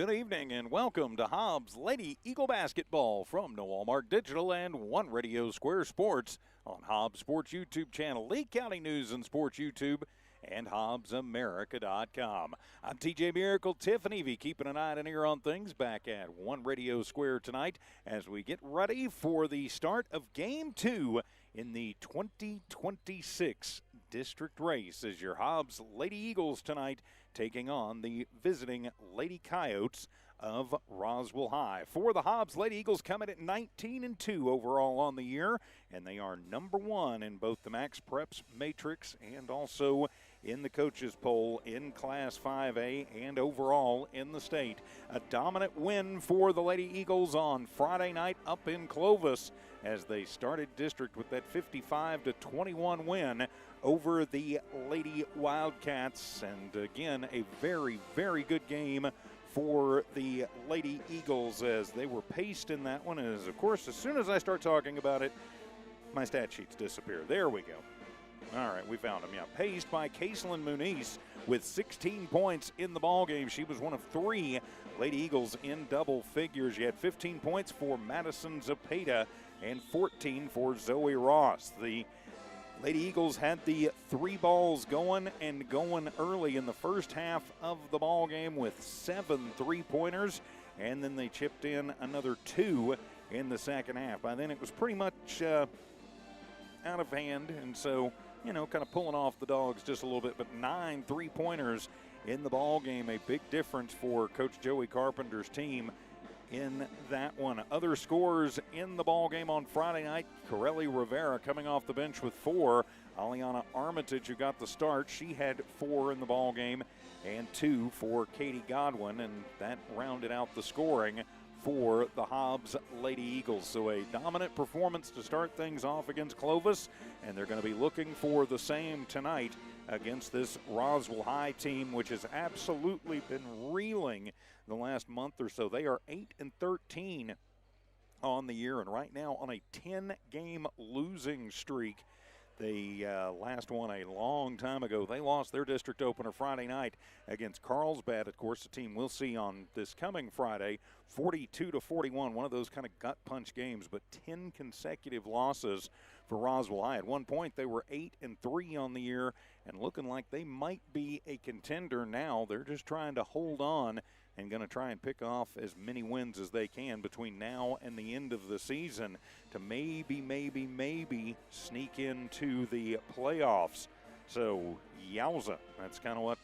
Good evening and welcome to Hobbs Lady Eagle Basketball from No Walmart Digital and One Radio Square Sports on Hobbs Sports YouTube channel, Lee County News and Sports YouTube, and HobbsAmerica.com. I'm TJ Miracle, Tiffany V, keeping an eye and ear on things back at One Radio Square tonight as we get ready for the start of Game 2 in the 2026 district race as your Hobbs Lady Eagles tonight taking on the visiting Lady Coyotes of Roswell High. For the Hobbs Lady Eagles coming at 19-2 overall on the year, and they are number one in both the Max Preps Matrix and also in the coaches poll in Class 5A and overall in the state. A dominant win for the Lady Eagles on Friday night up in Clovis as they started district with that 55-21 win over the Lady Wildcats. And again, a very, very good game for the Lady Eagles as they were paced in that one. As of course, as soon as I start talking about it, my stat sheets disappear. There we go. All right, we found him. Yeah, paced by Caselyn Muniz with 16 points in the ballgame. She was one of three Lady Eagles in double figures. You had 15 points for Madison Zepeda and 14 for Zoe Ross. The Lady Eagles had the three balls going and going early in the first half of the ball game with 7 3-pointers, and then they chipped in another 2 in the second half. By then it was pretty much out of hand, and so, you know, kind of pulling off the Dogs just a little bit, but 9 3-pointers in the ball game, a big difference for Coach Joey Carpenter's team in that one. Other scores in the ball game on Friday night: Corelli Rivera coming off the bench with 4. Aliana Armitage, who got the start, she had 4 in the ball game, and 2 for Katie Godwin, and that rounded out the scoring for the Hobbs Lady Eagles. So a dominant performance to start things off against Clovis, and they're going to be looking for the same tonight against this Roswell High team, which has absolutely been reeling the last month or so. They are 8-13 on the year, and right now on a 10-game losing streak. They last one a long time ago. They lost their district opener Friday night against Carlsbad. Of course, the team we'll see on this coming Friday, 42-41. One of those kind of gut punch games, but 10 consecutive losses for Roswell High. At one point, they were 8-3 on the year and looking like they might be a contender now. They're just trying to hold on and going to try and pick off as many wins as they can between now and the end of the season to maybe sneak into the playoffs. So, yowza. That's kind of what,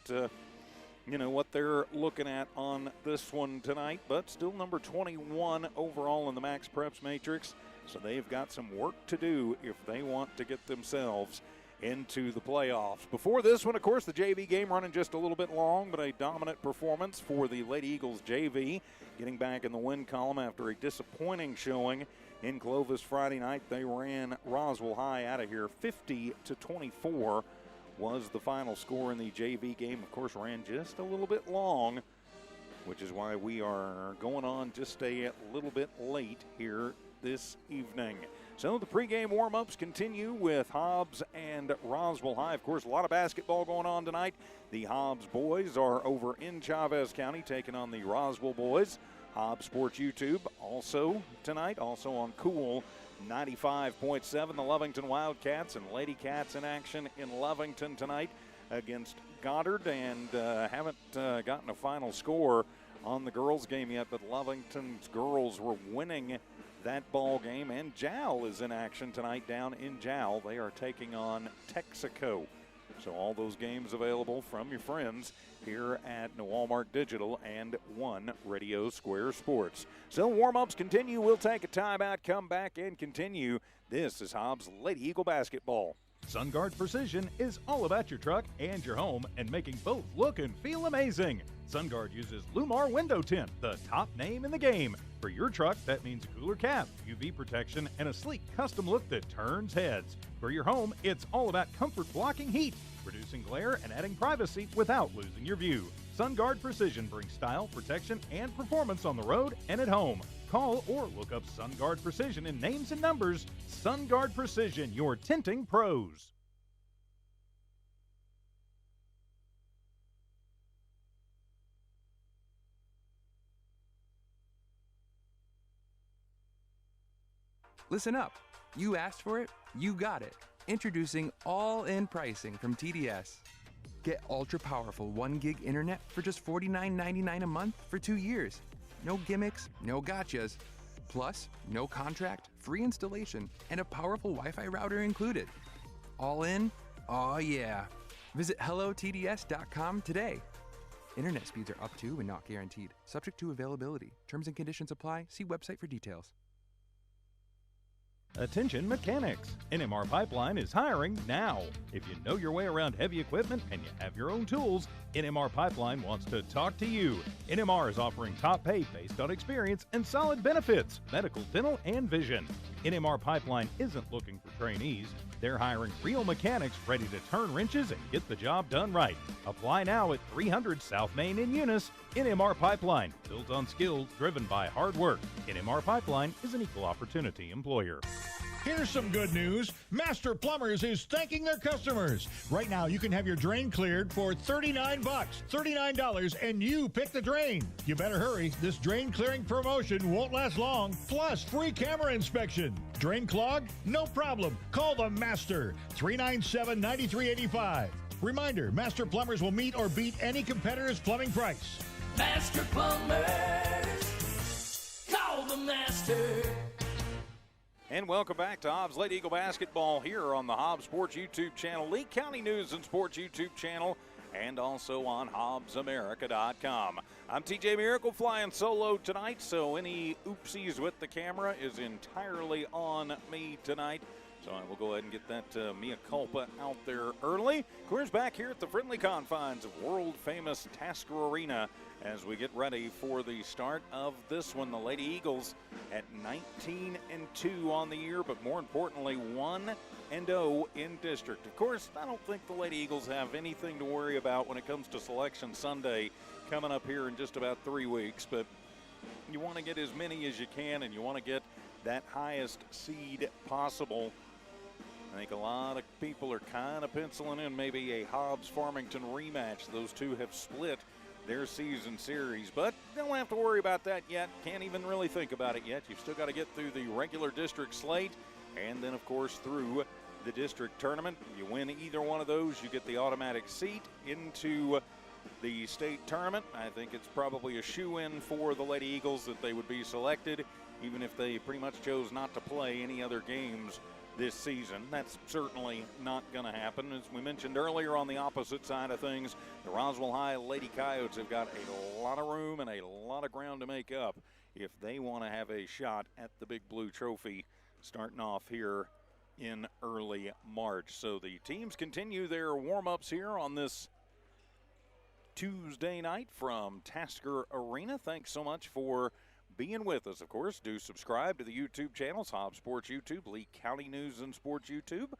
what they're looking at on this one tonight. But still number 21 overall in the Max Preps Matrix. So they've got some work to do if they want to get themselves into the playoffs. Before this one, of course, the JV game running just a little bit long, but a dominant performance for the Lady Eagles JV, getting back in the win column after a disappointing showing in Clovis Friday night. They ran Roswell High out of here. 50-24 was the final score in the JV game. Of course, ran just a little bit long, which is why we are going on just a little bit late here this evening. So the pregame warm-ups continue with Hobbs and Roswell High. Of course, a lot of basketball going on tonight. The Hobbs boys are over in Chavez County taking on the Roswell boys. Hobbs Sports YouTube also tonight, also on Cool 95.7. The Lovington Wildcats and Lady Cats in action in Lovington tonight against Goddard, and haven't gotten a final score on the girls' game yet, but Lovington's girls were winning that ball game, and Jowl is in action tonight down in Jowl. They are taking on Texaco. So all those games available from your friends here at No Walmart Digital and One Radio Square Sports. So warm-ups continue. We'll take a timeout, come back, and continue. This is Hobbs Lady Eagle Basketball. SunGuard Precision is all about your truck and your home and making both look and feel amazing. SunGuard uses Lumar Window Tint, the top name in the game. For your truck, that means a cooler cap, UV protection, and a sleek custom look that turns heads. For your home, it's all about comfort blocking heat, reducing glare, and adding privacy without losing your view. SunGuard Precision brings style, protection, and performance on the road and at home. Call or look up SunGuard Precision in names and numbers. SunGuard Precision, your tinting pros. Listen up. You asked for it, you got it. Introducing all-in pricing from TDS. Get ultra-powerful 1 gig internet for just $49.99 a month for 2 years. No gimmicks, no gotchas. Plus, no contract, free installation, and a powerful Wi-Fi router included. All in? Oh yeah. Visit hellotds.com today. Internet speeds are up to and not guaranteed. Subject to availability. Terms and conditions apply. See website for details. Attention mechanics! NMR Pipeline is hiring now. If you know your way around heavy equipment and you have your own tools, NMR Pipeline wants to talk to you. NMR is offering top pay based on experience and solid benefits, medical, dental, and vision. NMR Pipeline isn't looking for trainees. They're hiring real mechanics ready to turn wrenches and get the job done right. Apply now at 300 South Main in Eunice. NMR Pipeline, built on skills driven by hard work. NMR Pipeline is an equal opportunity employer. Here's some good news. Master Plumbers is thanking their customers. Right now, you can have your drain cleared for $39. $39, and you pick the drain. You better hurry. This drain clearing promotion won't last long. Plus, free camera inspection. Drain clogged? No problem. Call the Master. 397-9385. Reminder, Master Plumbers will meet or beat any competitor's plumbing price. Master Plumbers. Call the Master. And welcome back to Hobbs Lady Eagle Basketball here on the Hobbs Sports YouTube channel, Lee County News and Sports YouTube channel, and also on HobbsAmerica.com. I'm TJ Miracle flying solo tonight, so any oopsies with the camera is entirely on me tonight. So I will go ahead and get that mea culpa out there early. Clears back here at the friendly confines of world-famous Tasker Arena as we get ready for the start of this one. The Lady Eagles at 19-2 on the year, but more importantly, 1-0 in district. Of course, I don't think the Lady Eagles have anything to worry about when it comes to Selection Sunday coming up here in just about 3 weeks, but you want to get as many as you can, and you want to get that highest seed possible. I think a lot of people are kind of penciling in maybe a Hobbs-Farmington rematch. Those two have split their season series, but don't have to worry about that yet. Can't even really think about it yet. You've still got to get through the regular district slate and then, of course, through the district tournament. You win either one of those, you get the automatic seat into the state tournament. I think it's probably a shoe-in for the Lady Eagles that they would be selected, even if they pretty much chose not to play any other games this season. That's certainly not going to happen. As we mentioned earlier, on the opposite side of things, the Roswell High Lady Coyotes have got a lot of room and a lot of ground to make up if they want to have a shot at the Big Blue Trophy starting off here in early March. So the teams continue their warm-ups here on this Tuesday night from Tasker Arena. Thanks so much for being with us. Of course, do subscribe to the YouTube channels, Hobbs Sports YouTube, Lee County News and Sports YouTube.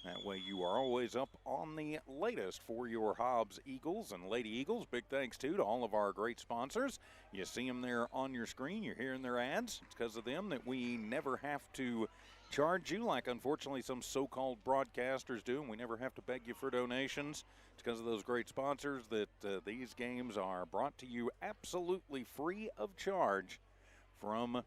That way you are always up on the latest for your Hobbs Eagles and Lady Eagles. Big thanks, too, to all of our great sponsors. You see them there on your screen. You're hearing their ads. It's because of them that we never have to charge you like, unfortunately, some so-called broadcasters do, and we never have to beg you for donations. It's because of those great sponsors that these games are brought to you absolutely free of charge from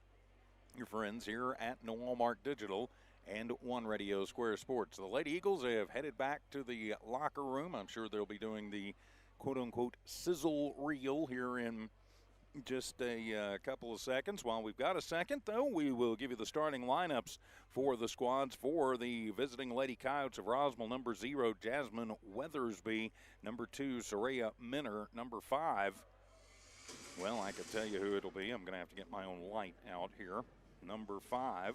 your friends here at Walmart Digital and One Radio Square Sports. The Lady Eagles have headed back to the locker room. I'm sure they'll be doing the quote-unquote sizzle reel here in just a couple of seconds. While we've got a second, though, we will give you the starting lineups for the squads for the visiting Lady Coyotes of Roswell. Number 0, Jasmine Weathersby. Number 2, Soraya Minner. Number 5, well, I can tell you who it'll be. I'm going to have to get my own light out here. Number 5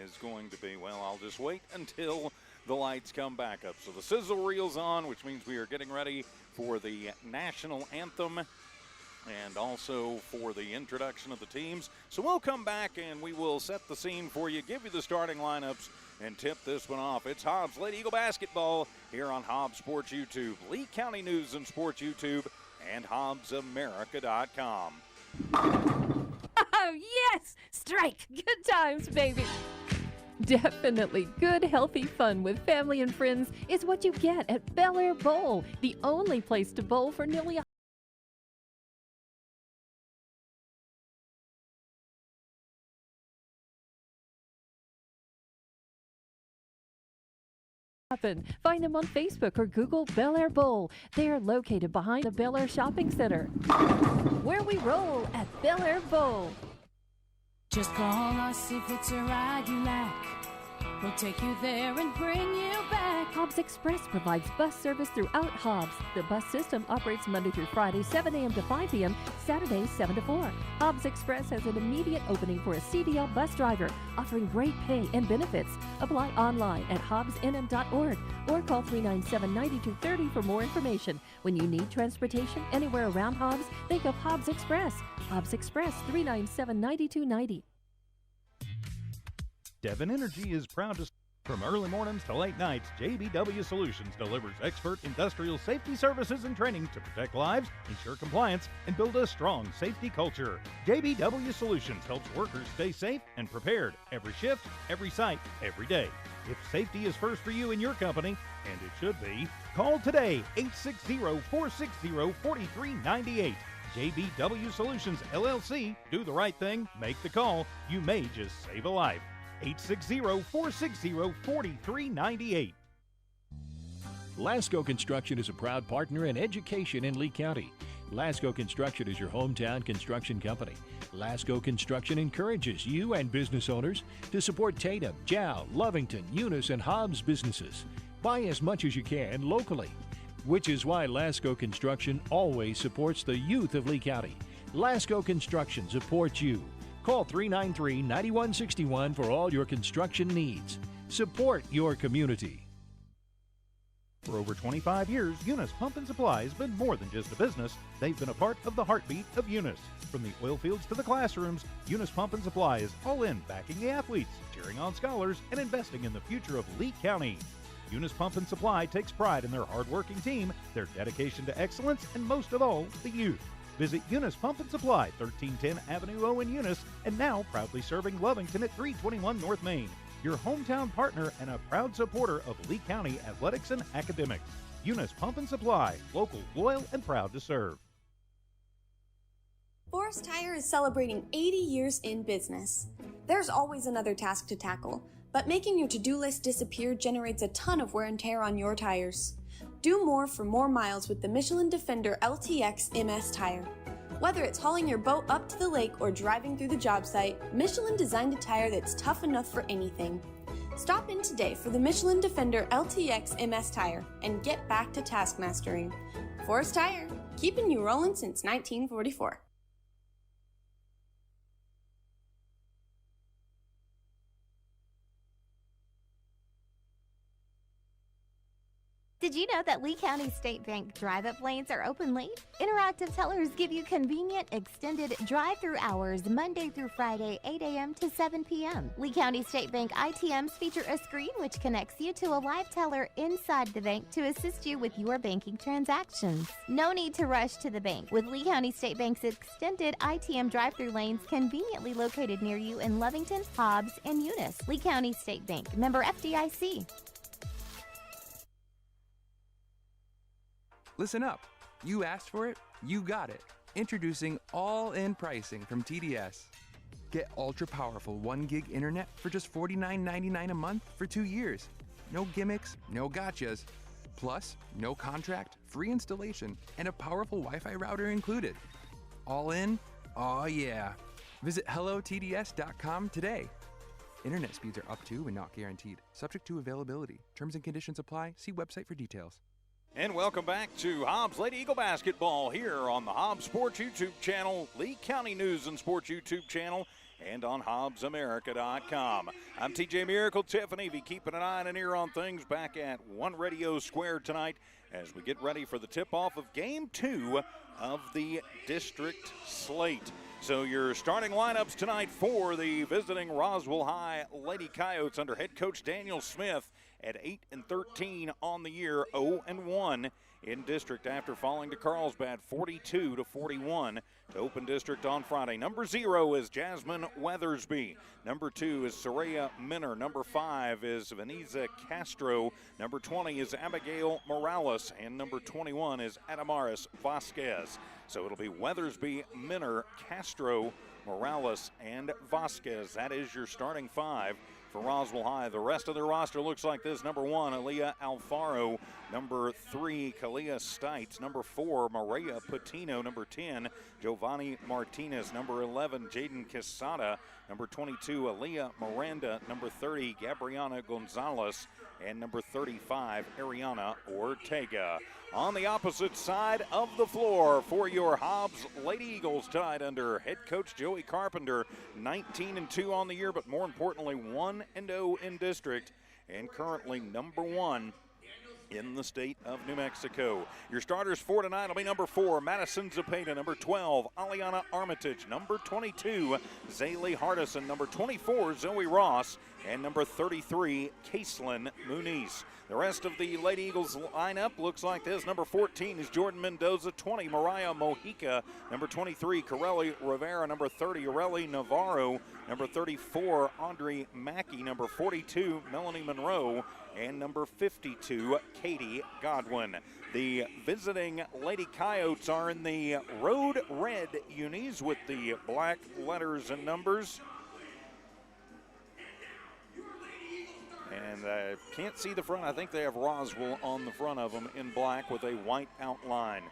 is going to be, well, I'll just wait until the lights come back up. So the sizzle reel's on, which means we are getting ready for the national anthem and also for the introduction of the teams. So we'll come back and we will set the scene for you, give you the starting lineups, and tip this one off. It's Hobbs Lady Eagle Basketball here on Hobbs Sports YouTube, Lee County News and Sports YouTube, and HobbsAmerica.com. Oh, yes! Strike! Good times, baby! Definitely good, healthy fun with family and friends is what you get at Bel Air Bowl, the only place to bowl for nearly open. Find them on Facebook or Google Bel Air Bowl. They are located behind the Bel Air Shopping Center. Where we roll at Bel Air Bowl. Just call us if it's a ride you like. We'll take you there and bring you back. Hobbs Express provides bus service throughout Hobbs. The bus system operates Monday through Friday, 7 a.m. to 5 p.m., Saturdays, 7 to 4. Hobbs Express has an immediate opening for a CDL bus driver, offering great pay and benefits. Apply online at hobbsnm.org or call 397-9230 for more information. When you need transportation anywhere around Hobbs, think of Hobbs Express. Hobbs Express, 397-9290. Devon Energy is proud to from early mornings to late nights, JBW Solutions delivers expert industrial safety services and training to protect lives, ensure compliance, and build a strong safety culture. JBW Solutions helps workers stay safe and prepared every shift, every site, every day. If safety is first for you and your company, and it should be, call today 860-460-4398. JBW Solutions LLC. Do the right thing. Make the call. You may just save a life. 860-460-4398. Lasco Construction is a proud partner in education in Lee County. Lasco Construction is your hometown construction company. Lasco Construction encourages you and business owners to support Tatum, Jow, Lovington, Eunice, and Hobbs businesses. Buy as much as you can locally, which is why Lasco Construction always supports the youth of Lee County. Lasco Construction supports you. Call 393-9161 for all your construction needs. Support your community. For over 25 years, Eunice Pump and Supply has been more than just a business. They've been a part of the heartbeat of Eunice. From the oil fields to the classrooms, Eunice Pump and Supply is all in backing the athletes, cheering on scholars, and investing in the future of Lee County. Eunice Pump and Supply takes pride in their hardworking team, their dedication to excellence, and most of all, the youth. Visit Eunice Pump and Supply, 1310 Avenue O in Eunice, and now proudly serving Lovington at 321 North Main. Your hometown partner and a proud supporter of Lee County athletics and academics. Eunice Pump and Supply, local, loyal, and proud to serve. Forest Tire is celebrating 80 years in business. There's always another task to tackle, but making your to-do list disappear generates a ton of wear and tear on your tires. Do more for more miles with the Michelin Defender LTX MS tire. Whether it's hauling your boat up to the lake or driving through the job site, Michelin designed a tire that's tough enough for anything. Stop in today for the Michelin Defender LTX MS tire and get back to task mastering. Forest Tire, keeping you rolling since 1944. Did you know that Lee County State Bank drive-up lanes are open late? Interactive tellers give you convenient, extended drive-through hours Monday through Friday, 8 a.m. to 7 p.m. Lee County State Bank ITMs feature a screen which connects you to a live teller inside the bank to assist you with your banking transactions. No need to rush to the bank with Lee County State Bank's extended ITM drive-through lanes conveniently located near you in Lovington, Hobbs, and Eunice. Lee County State Bank, member FDIC. Listen up. You asked for it, you got it. Introducing all-in pricing from TDS. Get ultra-powerful 1 gig internet for just $49.99 a month for 2 years. No gimmicks, no gotchas. Plus, no contract, free installation, and a powerful Wi-Fi router included. All in? Oh yeah. Visit hellotds.com today. Internet speeds are up to and not guaranteed. Subject to availability. Terms and conditions apply. See website for details. And welcome back to Hobbs Lady Eagle Basketball here on the Hobbs Sports YouTube channel, Lee County News and Sports YouTube channel, and on HobbsAmerica.com. I'm TJ Miracle, Tiffany V, keeping an eye and an ear on things back at One Radio Square tonight as we get ready for the tip-off of Game 2 of the district slate. So your starting lineups tonight for the visiting Roswell High Lady Coyotes under head coach Daniel Smith at 8-13 on the year, 0-1 in district after falling to Carlsbad 42-41 to open district on Friday. Number 0 is Jasmine Weathersby. Number 2 is Soraya Minner. Number 5 is Veneza Castro. Number 20 is Abigail Morales. And number 21 is Adamaris Vasquez. So it'll be Weathersby, Minner, Castro, Morales, and Vasquez. That is your starting 5 for Roswell High. The rest of their roster looks like this. Number 1, Aaliyah Alfaro. Number 3, Kalia Stites. Number 4, Maria Patino. Number 10, Giovanni Martinez. Number 11, Jaden Quesada. Number 22, Aaliyah Miranda. Number 30, Gabriana Gonzalez. And number 35, Ariana Ortega. On the opposite side of the floor for your Hobbs Lady Eagles, tied under head coach Joey Carpenter, 19-2 on the year, but more importantly, 1-0 in district, and currently number 1 in the state of New Mexico. Your starters for tonight will be number 4, Madison Zepeda. Number 12, Aliana Armitage. Number 22, Zaylee Hardison. Number 24, Zoe Ross. And number 33, Caselyn Muniz. The rest of the Lady Eagles lineup looks like this. Number 14 is Jordan Mendoza. 20, Mariah Mojica. Number 23, Corelli Rivera. Number 30, Aurelie Navarro. Number 34, Audrey Mackey. Number 42, Melanie Monroe. And number 52, Katie Godwin. The visiting Lady Coyotes are in the road red unis with the black letters and numbers. And I can't see the front. I think they have Roswell on the front of them in black with a white outline.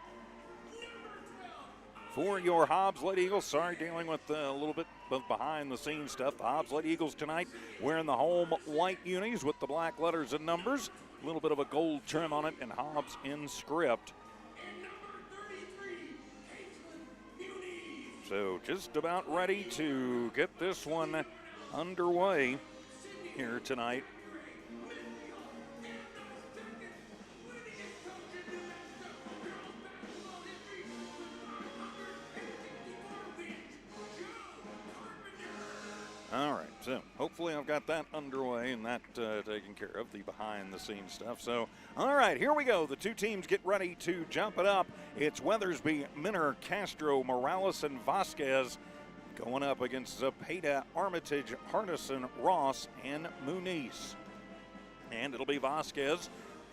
For your Hobbs Lady Eagles, sorry, dealing with a little bit of behind-the-scenes stuff. The Hobbs Lady Eagles tonight wearing the home white unis with the black letters and numbers. A little bit of a gold trim on it, and Hobbs in script. So just about ready to get this one underway here tonight. All right, so hopefully I've got that underway and that taken care of, the behind-the-scenes stuff. So, all right, here we go. The two teams get ready to jump it up. It's Weathersby, Minner, Castro, Morales, and Vasquez going up against Zepeda, Armitage, Hardison, Ross, and Muniz. And it'll be Vasquez.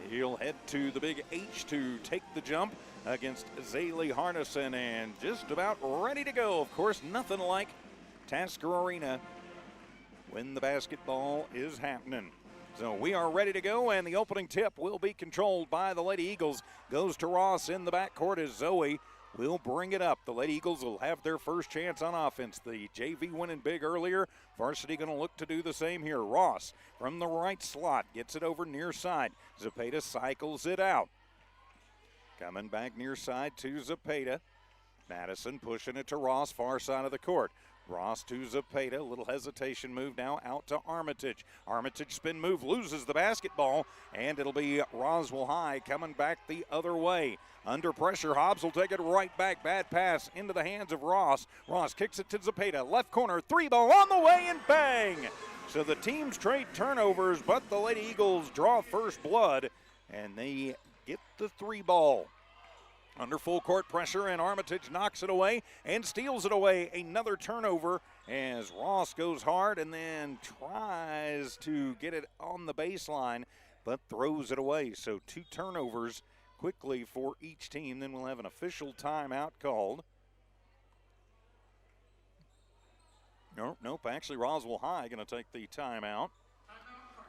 He'll head to the big H to take the jump against Zaylee Hardison, and just about ready to go. Of course, nothing like Tasker Arena when the basketball is happening. So we are ready to go, and the opening tip will be controlled by the Lady Eagles. Goes to Ross in the backcourt as Zoe will bring it up. The Lady Eagles will have their first chance on offense. The JV winning big earlier. Varsity going to look to do the same here. Ross from the right slot gets it over near side. Zepeda cycles it out. Coming back near side to Zepeda. Madison pushing it to Ross, far side of the court. Ross to Zepeda, little hesitation move now out to Armitage. Armitage spin move, loses the basketball, and it'll be Roswell High coming back the other way. Under pressure, Hobbs will take it right back. Bad pass into the hands of Ross. Ross kicks it to Zepeda, left corner, 3-ball on the way, and bang! So the teams trade turnovers, but the Lady Eagles draw first blood, and they get the 3-ball. Under full court pressure, and Armitage knocks it away and steals it away. Another turnover as Ross goes hard and then tries to get it on the baseline, but throws it away. So 2 turnovers quickly for each team. Then we'll have an official timeout called. Nope, actually Roswell High going to take the timeout.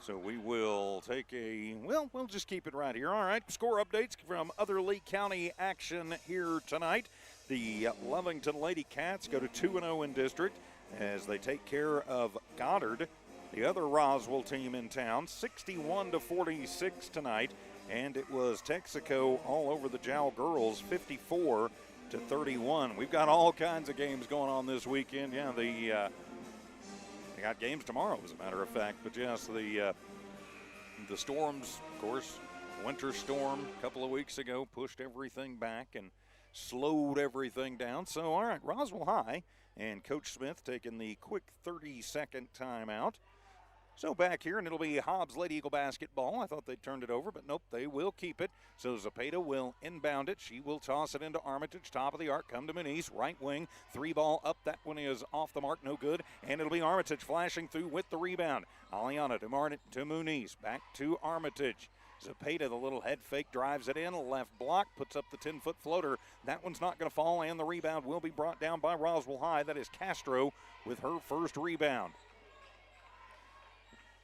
So we will take we'll just keep it right here. All right, score updates from other Lee County action here tonight. The Lovington Lady Cats go to 2-0 in district as they take care of Goddard, the other Roswell team in town, 61-46 tonight. And it was Texaco all over the Jowl girls, 54-31. We've got all kinds of games going on this weekend. Yeah, they got games tomorrow, as a matter of fact. But yes, the storms, of course, winter storm a couple of weeks ago pushed everything back and slowed everything down. So, all right, Roswell High and Coach Smith taking the quick 30-second timeout. So back here, and it'll be Hobbs Lady Eagle basketball. I thought they turned it over, but nope, they will keep it. So Zepeda will inbound it. She will toss it into Armitage, top of the arc, come to Muniz, right wing, 3-ball up. That one is off the mark, no good. And it'll be Armitage flashing through with the rebound. Aliana to Muniz, back to Armitage. Zepeda, the little head fake, drives it in, left block, puts up the 10-foot floater. That one's not going to fall, and the rebound will be brought down by Roswell High. That is Castro with her first rebound.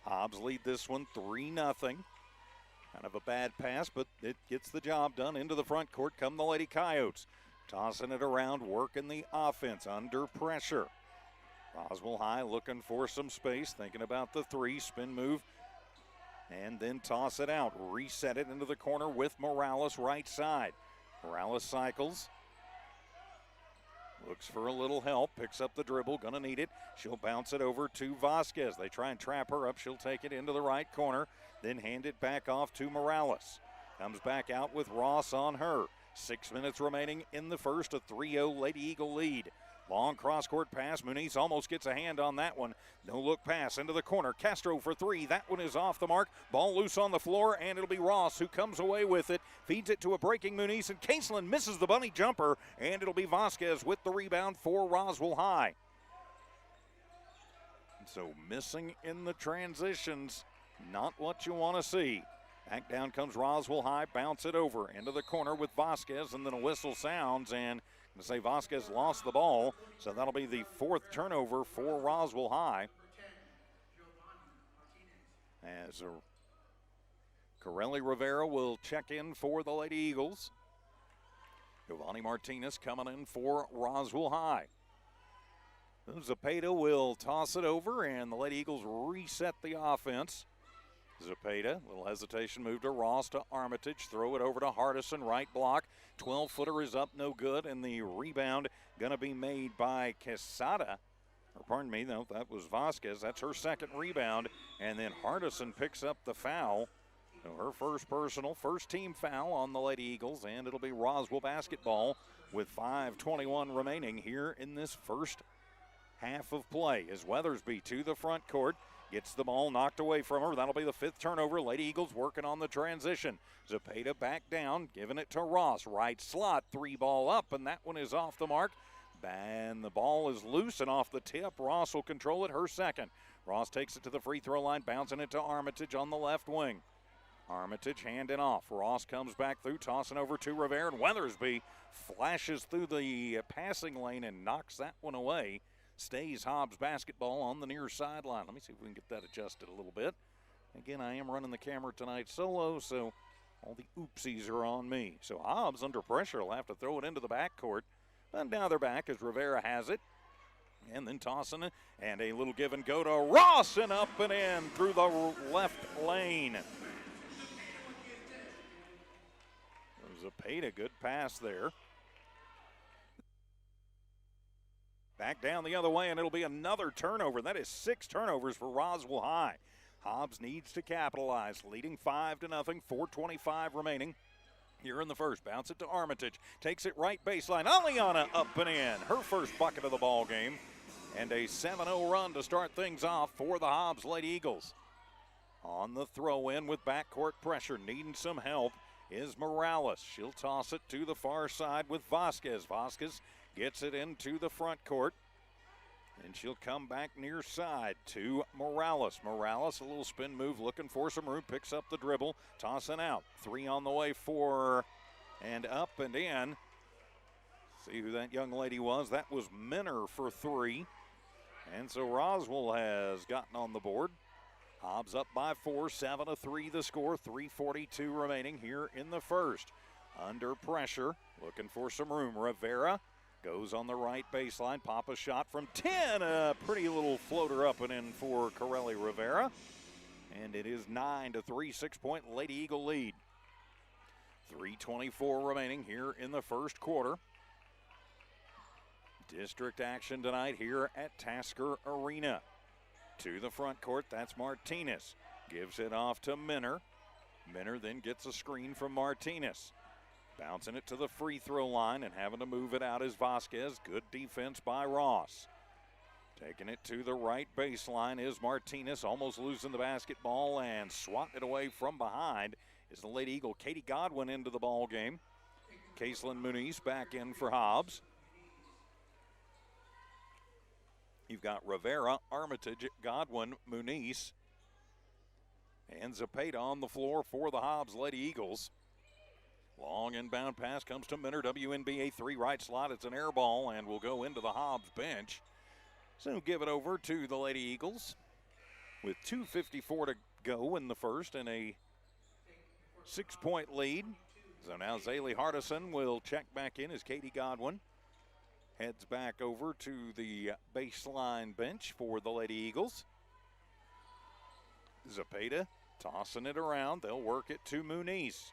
Hobbs lead this one 3-0. Kind of a bad pass, but it gets the job done. Into the front court come the Lady Coyotes. Tossing it around, working the offense under pressure. Roswell High looking for some space, thinking about the three, spin move, and then toss it out. Reset it into the corner with Morales right side. Morales cycles. Looks for a little help, picks up the dribble, gonna need it. She'll bounce it over to Vasquez. They try and trap her up. She'll take it into the right corner, then hand it back off to Morales. Comes back out with Ross on her. 6 minutes remaining in the first, a 3-0 Lady Eagle lead. Long cross-court pass. Muniz almost gets a hand on that one. No-look pass into the corner. Castro for three. That one is off the mark. Ball loose on the floor, and it'll be Ross who comes away with it. Feeds it to a breaking Muniz, and Caseland misses the bunny jumper, and it'll be Vasquez with the rebound for Roswell High. So missing in the transitions, not what you want to see. Back down comes Roswell High. Bounce it over into the corner with Vasquez, and then a whistle sounds, and to say Vasquez lost the ball, so that'll be the fourth turnover for Roswell High. As Corelli Rivera will check in for the Lady Eagles. Giovanni Martinez coming in for Roswell High. Zepeda will toss it over, and the Lady Eagles reset the offense. Zepeda, little hesitation, move to Ross, to Armitage, throw it over to Hardison, right block. 12-footer is up, no good, and the rebound going to be made by Quesada. Or pardon me, no, that was Vasquez. That's her second rebound, and then Hardison picks up the foul. So her first personal, first team foul on the Lady Eagles, and it'll be Roswell basketball with 5:21 remaining here in this first half of play. As Weathersby to the front court. Gets the ball knocked away from her. That'll be the fifth turnover. Lady Eagles working on the transition. Zepeda back down, giving it to Ross. Right slot, three ball up, and that one is off the mark. And the ball is loose and off the tip. Ross will control it, her second. Ross takes it to the free throw line, bouncing it to Armitage on the left wing. Armitage handing off. Ross comes back through, tossing over to Rivera, and Weathersby flashes through the passing lane and knocks that one away. Stays Hobbs basketball on the near sideline. Let me see if we can get that adjusted a little bit. Again, I am running the camera tonight solo, so all the oopsies are on me. So Hobbs under pressure will have to throw it into the backcourt. And now they're back as Rivera has it. And then tossing it, and a little give and go to Ross, and up and in through the left lane. Zepeda, good pass there. Back down the other way, and it'll be another turnover. That is 6 turnovers for Roswell High. Hobbs needs to capitalize, leading 5-0, 4:25 remaining here in the first. Bounce it to Armitage, takes it right baseline. Aliana up and in, her first bucket of the ball game, and a 7-0 run to start things off for the Hobbs Lady Eagles. On the throw-in with backcourt pressure, needing some help is Morales. She'll toss it to the far side with Vasquez. Vasquez gets it into the front court, and she'll come back near side to Morales. Morales, a little spin move, looking for some room, picks up the dribble, tossing out. 3 on the way, 4, and up and in. See who that young lady was. That was Minner for 3. And so Roswell has gotten on the board. Hobbs up by 4, 7-3 the score, 3:42 remaining here in the first. Under pressure, looking for some room. Rivera goes on the right baseline, pop a shot from 10, a pretty little floater up and in for Corelli Rivera. And it is 9-3, 6-point Lady Eagle lead. 3:24 remaining here in the first quarter. District action tonight here at Tasker Arena. To the front court, that's Martinez. Gives it off to Minner. Minner then gets a screen from Martinez. Bouncing it to the free throw line and having to move it out is Vasquez. Good defense by Ross. Taking it to the right baseline is Martinez, almost losing the basketball and swatting it away from behind is the Lady Eagle. Katie Godwin into the ball game. Caseland Muniz back in for Hobbs. You've got Rivera, Armitage, Godwin, Muniz, and Zepeda on the floor for the Hobbs Lady Eagles. Long inbound pass comes to Minner, WNBA 3 right slot. It's an air ball and will go into the Hobbs bench. So give it over to the Lady Eagles with 2:54 to go in the first and a 6-point lead. So now Zaylee Hardison will check back in as Katie Godwin heads back over to the baseline bench for the Lady Eagles. Zepeda tossing it around. They'll work it to Muniz.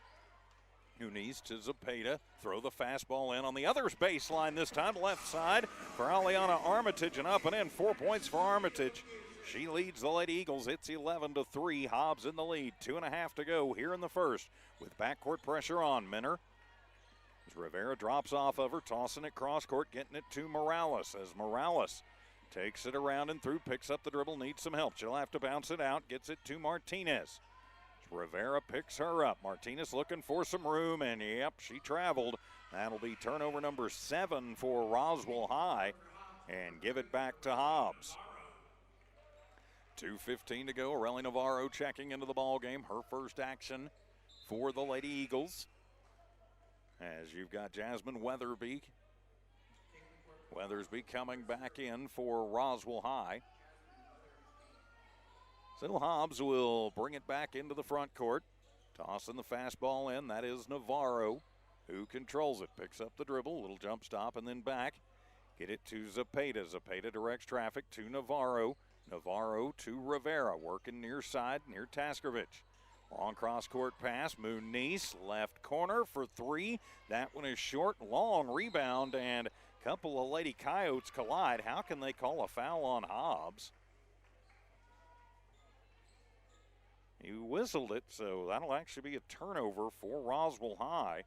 Muniz to Zepeda. Throw the fastball in on the other's baseline this time, left side for Aliana Armitage, and up and in. 4 points for Armitage. She leads the Lady Eagles. It's 11-3. Hobbs in the lead. 2.5 to go here in the first with backcourt pressure on. Minner. As Rivera drops off of her, tossing it cross court, getting it to Morales. As Morales takes it around and through, picks up the dribble, needs some help. She'll have to bounce it out, gets it to Martinez. Rivera picks her up. Martinez looking for some room, and yep, she traveled. That'll be turnover number 7 for Roswell High, and give it back to Hobbs. 2:15 to go. Aurelie Navarro checking into the ball game. Her first action for the Lady Eagles. As you've got Jasmine Weathersby coming back in for Roswell High. So Hobbs will bring it back into the front court. Tossing the fastball in. That is Navarro who controls it. Picks up the dribble. Little jump stop and then back. Get it to Zepeda. Zepeda directs traffic to Navarro. Navarro to Rivera. Working near side near Taskovich. Long cross court pass. Muniz left corner for 3. That one is short. Long rebound, and a couple of Lady Coyotes collide. How can they call a foul on Hobbs? He whistled it, so that'll actually be a turnover for Roswell High.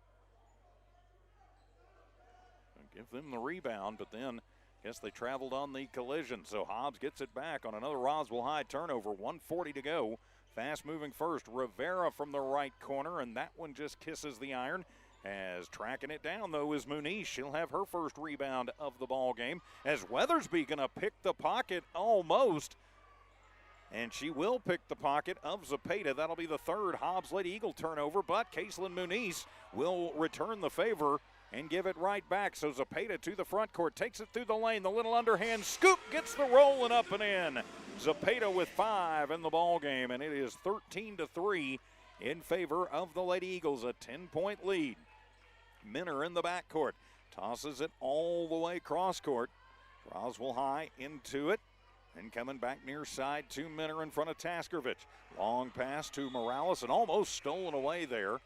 Give them the rebound, but then I guess they traveled on the collision. So Hobbs gets it back on another Roswell High turnover. 1:40 to go. Fast moving first. Rivera from the right corner, and that one just kisses the iron. As tracking it down, though, is Muniz. She'll have her first rebound of the ball game. As Weathersby going to pick the pocket almost. And she will pick the pocket of Zepeda. That'll be the third Hobbs Lady Eagle turnover, but Kaislyn Muniz will return the favor and give it right back. So Zepeda to the front court, takes it through the lane. The little underhand scoop gets the roll and up and in. Zepeda with 5 in the ball game, and it is 13-3 in favor of the Lady Eagles. A 10-point lead. Minner in the backcourt. Tosses it all the way cross court. Roswell High into it. And coming back near side to Minner in front of Taskovich. Long pass to Morales and almost stolen away there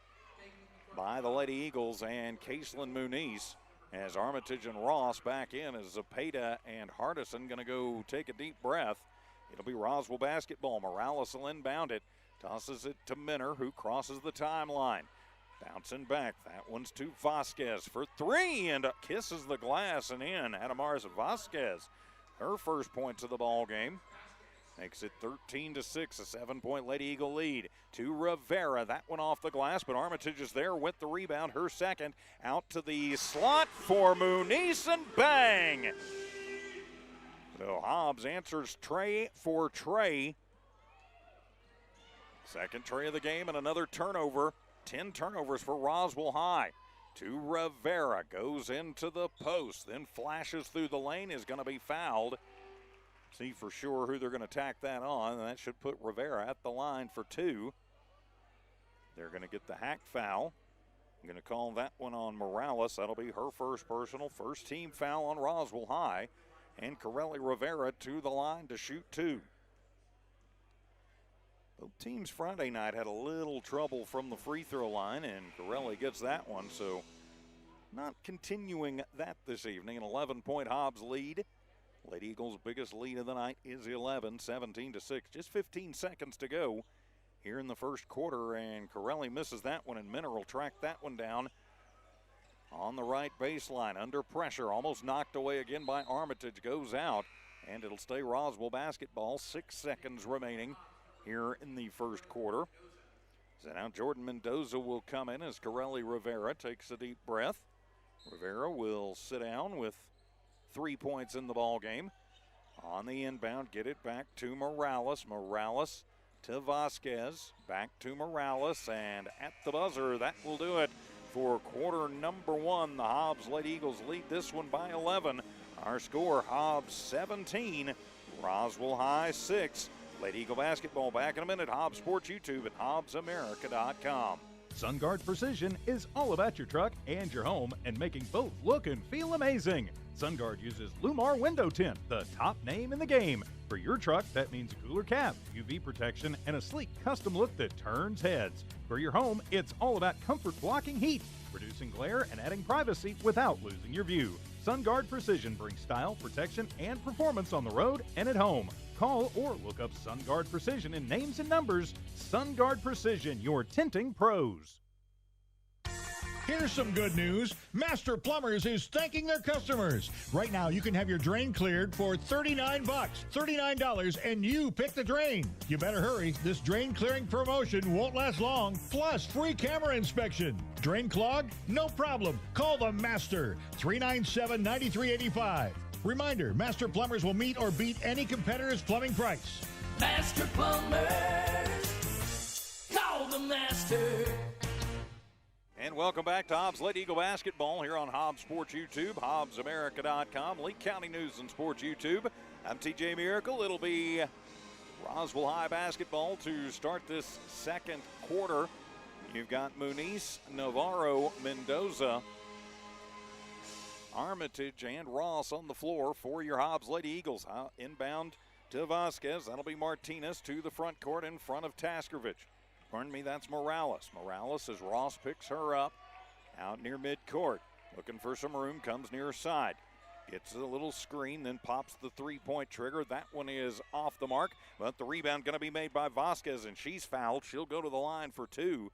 by the Lady Eagles and Kaislyn Muniz. As Armitage and Ross back in as Zepeda and Hardison going to go take a deep breath. It'll be Roswell basketball. Morales will inbound it. Tosses it to Minner, who crosses the timeline. Bouncing back. That one's to Vasquez for 3 and kisses the glass and in. Adamaris Vasquez, her first points of the ball game. Makes it 13-6, a 7-point Lady Eagle lead. To Rivera, that one off the glass, but Armitage is there with the rebound, her second. Out to the slot for Muniz and bang! So Hobbs answers tray for tray. Second tray of the game and another turnover. 10 turnovers for Roswell High. To Rivera, goes into the post, then flashes through the lane, is going to be fouled. See for sure who they're going to tack that on, and that should put Rivera at the line for 2. They're going to get the hack foul. I'm going to call that one on Morales. That'll be her first personal, first team foul on Roswell High. And Corelli Rivera to the line to shoot 2. Both teams Friday night had a little trouble from the free throw line, and Corelli gets that one, so not continuing that this evening. An 11-point Hobbs lead. Lady Eagles' biggest lead of the night is 11, 17-6. Just 15 seconds to go here in the first quarter, and Corelli misses that one, and Minner will track that one down on the right baseline. Under pressure, almost knocked away again by Armitage, goes out, and it'll stay Roswell basketball. 6 seconds remaining here in the first quarter. So now Jordan Mendoza will come in as Corelli Rivera takes a deep breath. Rivera will sit down with 3 points in the ball game. On the inbound, get it back to Morales. Morales to Vasquez. Back to Morales, and at the buzzer, that will do it for quarter number 1. The Hobbs Lady Eagles lead this one by 11. Our score, Hobbs 17, Roswell High 6. Lady Eagle basketball back in a minute. Hobbs Sports YouTube at HobbsAmerica.com. SunGuard Precision is all about your truck and your home and making both look and feel amazing. SunGuard uses Lumar Window Tint, the top name in the game. For your truck, that means a cooler cap, UV protection, and a sleek custom look that turns heads. For your home, it's all about comfort blocking heat, reducing glare, and adding privacy without losing your view. SunGuard Precision brings style, protection, and performance on the road and at home. Call or look up SunGuard Precision in names and numbers. SunGuard Precision, your tinting pros. Here's some good news. Master Plumbers is thanking their customers. Right now, you can have your drain cleared for $39. $39, and you pick the drain. You better hurry. This drain clearing promotion won't last long. Plus, free camera inspection. Drain clogged? No problem. Call the Master. 397-9385. Reminder, Master Plumbers will meet or beat any competitor's plumbing price. Master Plumbers. Call the Master. And welcome back to Hobbs Lady Eagle basketball here on Hobbs Sports YouTube, HobbsAmerica.com, Lee County News and Sports YouTube. I'm TJ Miracle. It'll be Roswell High basketball to start this second quarter. You've got Muniz, Navarro, Mendoza, Armitage, and Ross on the floor for your Hobbs Lady Eagles. Inbound to Vasquez. That'll be Martinez to the front court in front of Taskovich. Pardon me, that's Morales. Morales, as Ross picks her up out near midcourt. Looking for some room, comes near side. Gets a little screen, then pops the three-point trigger. That one is off the mark, but the rebound going to be made by Vasquez, and she's fouled. She'll go to the line for two.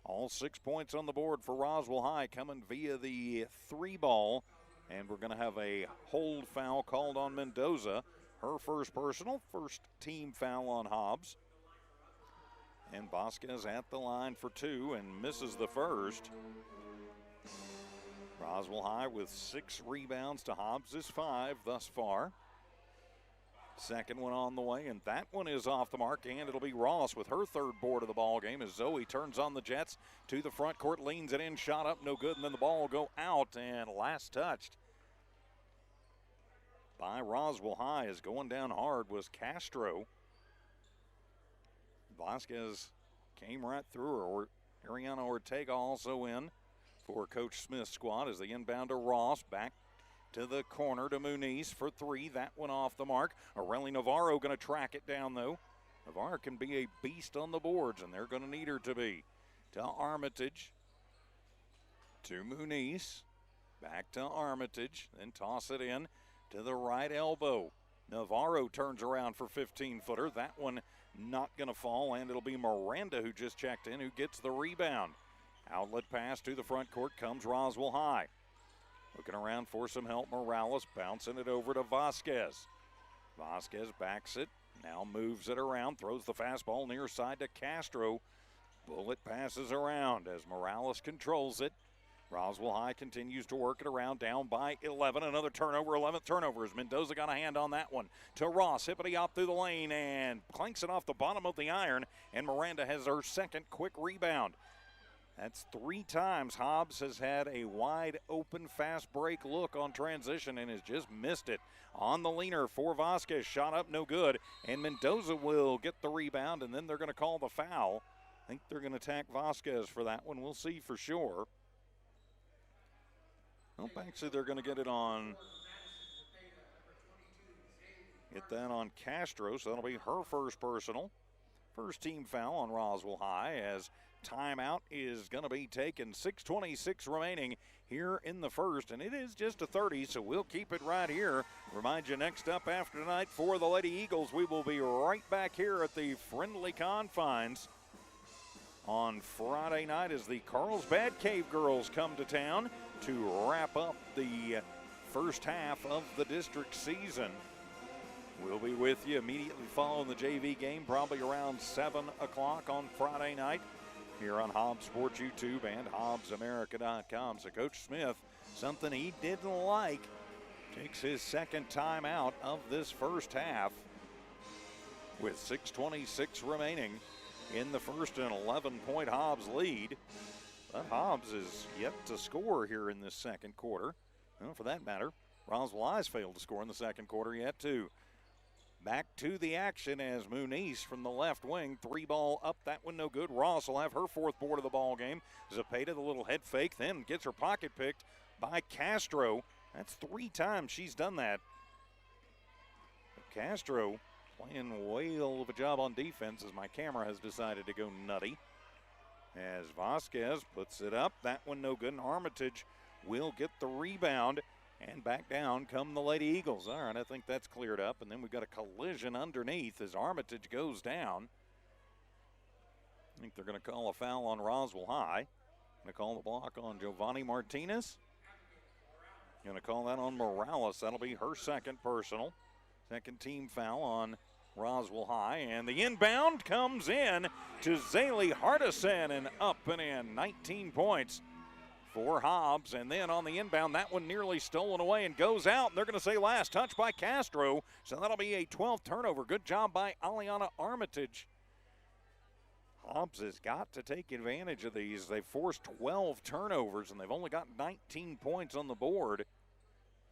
All 6 points on the board for Roswell High coming via the three ball, and we're going to have a hold foul called on Mendoza. Her first personal, first team foul on Hobbs. And Vasquez at the line for two and misses the first. Roswell High with 6 rebounds to Hobbs' 5 thus far. Second one on the way, and that one is off the mark, and it'll be Ross with her third board of the ball game as Zoe turns on the Jets to the front court, leans it in, shot up, no good, and then the ball will go out, and last touched by Roswell High is going down hard was Castro. Vasquez came right through her. Ariana Ortega also in for Coach Smith's squad as the inbound to Ross. Back to the corner to Muniz for three. That one off the mark. Aureli Navarro going to track it down, though. Navarro can be a beast on the boards, and they're going to need her to be. To Armitage. To Muniz. Back to Armitage. Then toss it in to the right elbow. Navarro turns around for 15-footer. That one not going to fall, and it'll be Miranda who just checked in who gets the rebound. Outlet pass to the front court comes Roswell High. Looking around for some help, Morales bouncing it over to Vasquez. Vasquez backs it, now moves it around, throws the fastball near side to Castro. Bullet passes around as Morales controls it. Roswell High continues to work it around, down by 11. Another turnover, 11th turnover as Mendoza got a hand on that one. To Ross, hippity hop through the lane and clanks it off the bottom of the iron. And Miranda has her second quick rebound. That's 3 times Hobbs has had a wide open fast break look on transition and has just missed it. On the leaner for Vasquez, shot up, no good. And Mendoza will get the rebound, and then they're going to call the foul. I think they're going to attack Vasquez for that one. We'll see for sure. Well, actually, they're going to get it on. Get that on Castro, so that'll be her first personal. First team foul on Roswell High as timeout is going to be taken. 6:26 remaining here in the first, and it is just a 30, so we'll keep it right here. Remind you, next up after tonight for the Lady Eagles, we will be right back here at the friendly confines on Friday night as the Carlsbad Cave Girls come to town to wrap up the first half of the district season. We'll be with you immediately following the JV game, probably around 7 o'clock on Friday night here on Hobbs Sports YouTube and HobbsAmerica.com. So Coach Smith, something he didn't like, takes his second time out of this first half with 6:26 remaining in the first, and 11-point Hobbs lead. But Hobbs is yet to score here in this second quarter. Well, for that matter, Roswell High's failed to score in the second quarter yet, too. Back to the action as Muniz from the left wing. 3-ball up, that one no good. Ross will have her 4th board of the ball game. Zapata, the little head fake, then gets her pocket picked by Castro. That's 3 times she's done that. Castro playing whale of a job on defense as my camera has decided to go nutty. As Vasquez puts it up, that one no good, and Armitage will get the rebound. And back down come the Lady Eagles. All right, I think that's cleared up. And then we've got a collision underneath as Armitage goes down. I think they're going to call a foul on Roswell High. Going to call the block on Giovanni Martinez. Going to call that on Morales. That'll be her 2nd personal. 2nd team foul on Roswell High. And the inbound comes in to Zaylee Hardison and up and in. 19 points for Hobbs, and then on the inbound, that one nearly stolen away and goes out. And they're going to say last touch by Castro, so that'll be a 12th turnover. Good job by Aliana Armitage. Hobbs has got to take advantage of these. They've forced 12 turnovers, and they've only got 19 points on the board.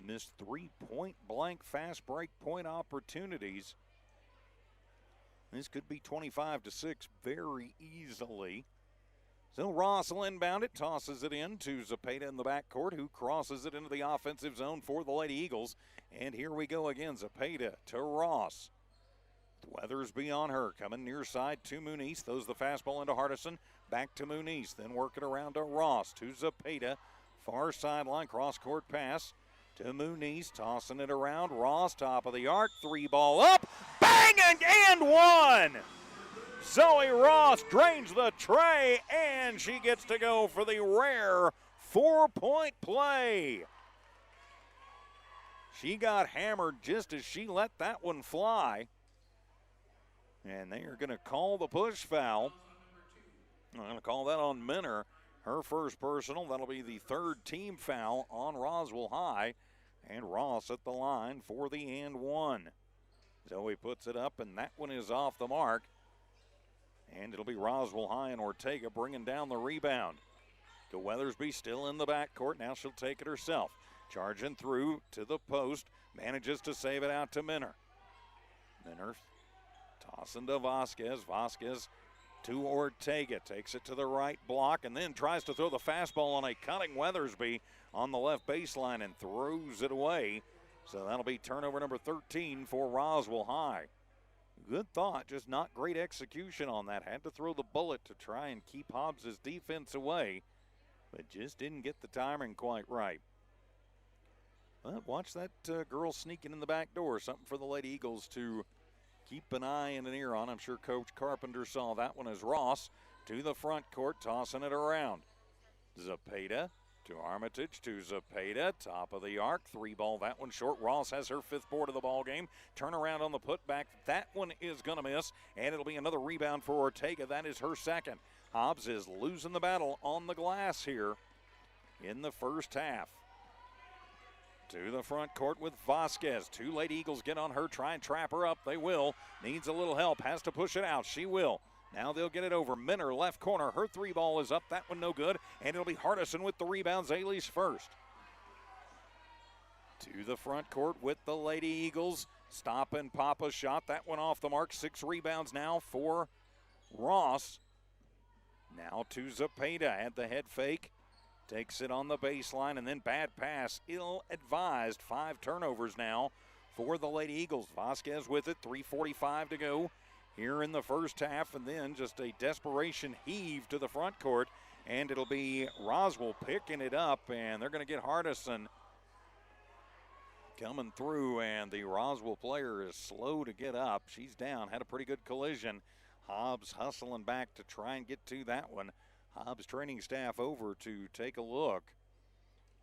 Missed 3 point-blank fast break point opportunities. This could be 25-6 very easily. So Ross will inbound it, tosses it in to Zapata in the backcourt, who crosses it into the offensive zone for the Lady Eagles. And here we go again, Zapata to Ross. Weathersby on her, coming near side to Muniz, throws the fastball into Hardison, back to Muniz, then working around to Ross, to Zapata, far sideline, cross-court pass to Muniz, tossing it around, Ross, top of the arc, 3-ball up, bang, and one! Zoe Ross drains the tray, and she gets to go for the rare 4-point play. She got hammered just as she let that one fly. And they are going to call the push foul. I'm going to call that on Minner. Her 1st personal. That'll be the 3rd team foul on Roswell High. And Ross at the line for the and 1. Zoe puts it up, and that one is off the mark. And it'll be Roswell High and Ortega bringing down the rebound. To Weathersby still in the backcourt. Now she'll take it herself. Charging through to the post. Manages to save it out to Minner. Minner tossing to Vasquez. Vasquez to Ortega. Takes it to the right block and then tries to throw the fastball on a cutting Weathersby on the left baseline and throws it away. So that'll be turnover number 13 for Roswell High. Good thought, just not great execution on that. Had to throw the bullet to try and keep Hobbs' defense away, but just didn't get the timing quite right. But watch that girl sneaking in the back door. Something for the Lady Eagles to keep an eye and an ear on. I'm sure Coach Carpenter saw that one as Ross to the front court, tossing it around. Zapata to Armitage, to Zapata, top of the arc, 3-ball, that one short. Ross has her 5th board of the ball game. Turnaround on the putback, that one is going to miss, and it'll be another rebound for Ortega. That is her 2nd. Hobbs is losing the battle on the glass here in the first half. To the front court with Vasquez. 2 Lady Eagles get on her, try and trap her up. They will. Needs a little help, has to push it out. She will. Now they'll get it over. Minner, left corner. Her 3-ball is up. That one no good. And it'll be Hardison with the rebound. Zaylee's first. To the front court with the Lady Eagles. Stop and pop a shot. That one off the mark. 6 rebounds now for Ross. Now to Zapata. Had the head fake. Takes it on the baseline and then bad pass. Ill-advised. 5 turnovers now for the Lady Eagles. Vasquez with it. 3:45 to go here in the first half, and then just a desperation heave to the front court, and it'll be Roswell picking it up, and they're going to get Hardison coming through, and the Roswell player is slow to get up. She's down, had a pretty good collision. Hobbs hustling back to try and get to that one. Hobbs training staff over to take a look.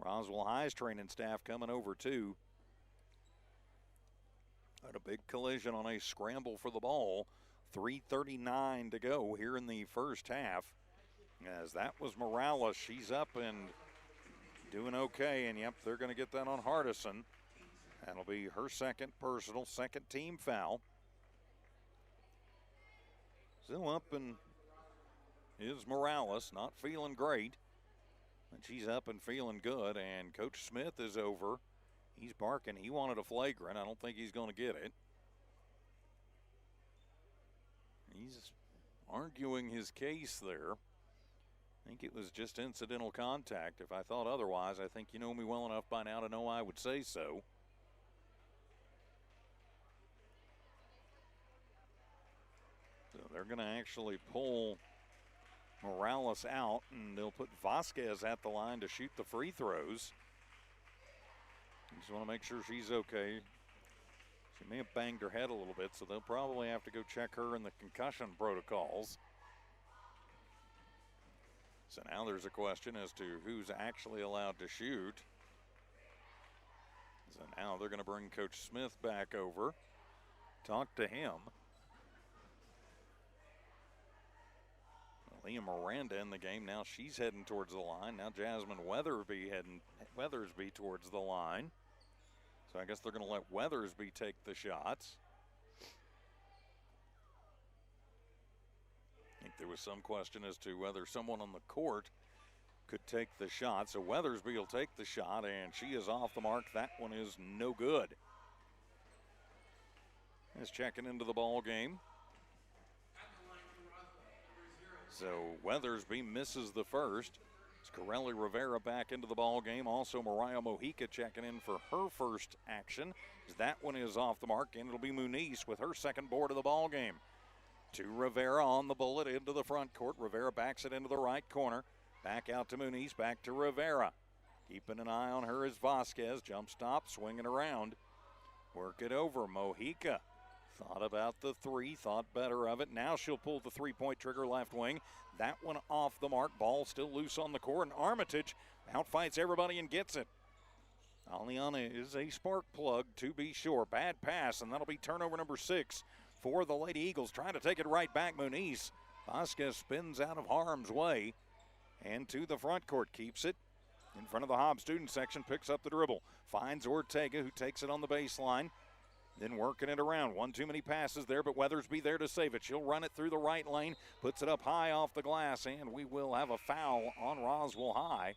Roswell High's training staff coming over too. Had a big collision on a scramble for the ball. 3:39 to go here in the first half. As that was Morales. She's up and doing okay. And yep, they're going to get that on Hardison. That'll be her 2nd personal, 2nd team foul. Still up and is Morales, not feeling great. But she's up and feeling good. And Coach Smith is over. He's barking. He wanted a flagrant. I don't think he's going to get it. He's arguing his case there. I think it was just incidental contact. If I thought otherwise, I think you know me well enough by now to know I would say so. So they're going to actually pull Morales out, and they'll put Vasquez at the line to shoot the free throws. Just want to make sure she's okay. She may have banged her head a little bit, so they'll probably have to go check her in the concussion protocols. So now there's a question as to who's actually allowed to shoot. So now they're going to bring Coach Smith back over, talk to him. Leah Miranda in the game. Now she's heading towards the line. Now Jasmine Weathersby towards the line. So I guess they're going to let Weathersby take the shots. I think there was some question as to whether someone on the court could take the shot. So Weathersby will take the shot, and she is off the mark. That one is no good. Is checking into the ball game. So Weathersby misses the first. It's Corelli Rivera back into the ball game. Also Mariah Mojica checking in for her first action. That one is off the mark, and it'll be Muniz with her second board of the ball game. To Rivera on the bullet into the front court. Rivera backs it into the right corner. Back out to Muniz, back to Rivera. Keeping an eye on her is Vasquez. Jump stop, swinging around. Work it over, Mojica. Thought about the three, thought better of it. Now she'll pull the three-point trigger left wing. That one off the mark. Ball still loose on the court, and Armitage outfights everybody and gets it. Aliana is a spark plug, to be sure. Bad pass, and that'll be turnover number 6 for the Lady Eagles. Trying to take it right back, Muniz. Vasquez spins out of harm's way and to the front court. Keeps it in front of the Hobbs student section. Picks up the dribble. Finds Ortega, who takes it on the baseline. Then working it around. One too many passes there, but Weathersby there to save it. She'll run it through the right lane. Puts it up high off the glass, and we will have a foul on Roswell High.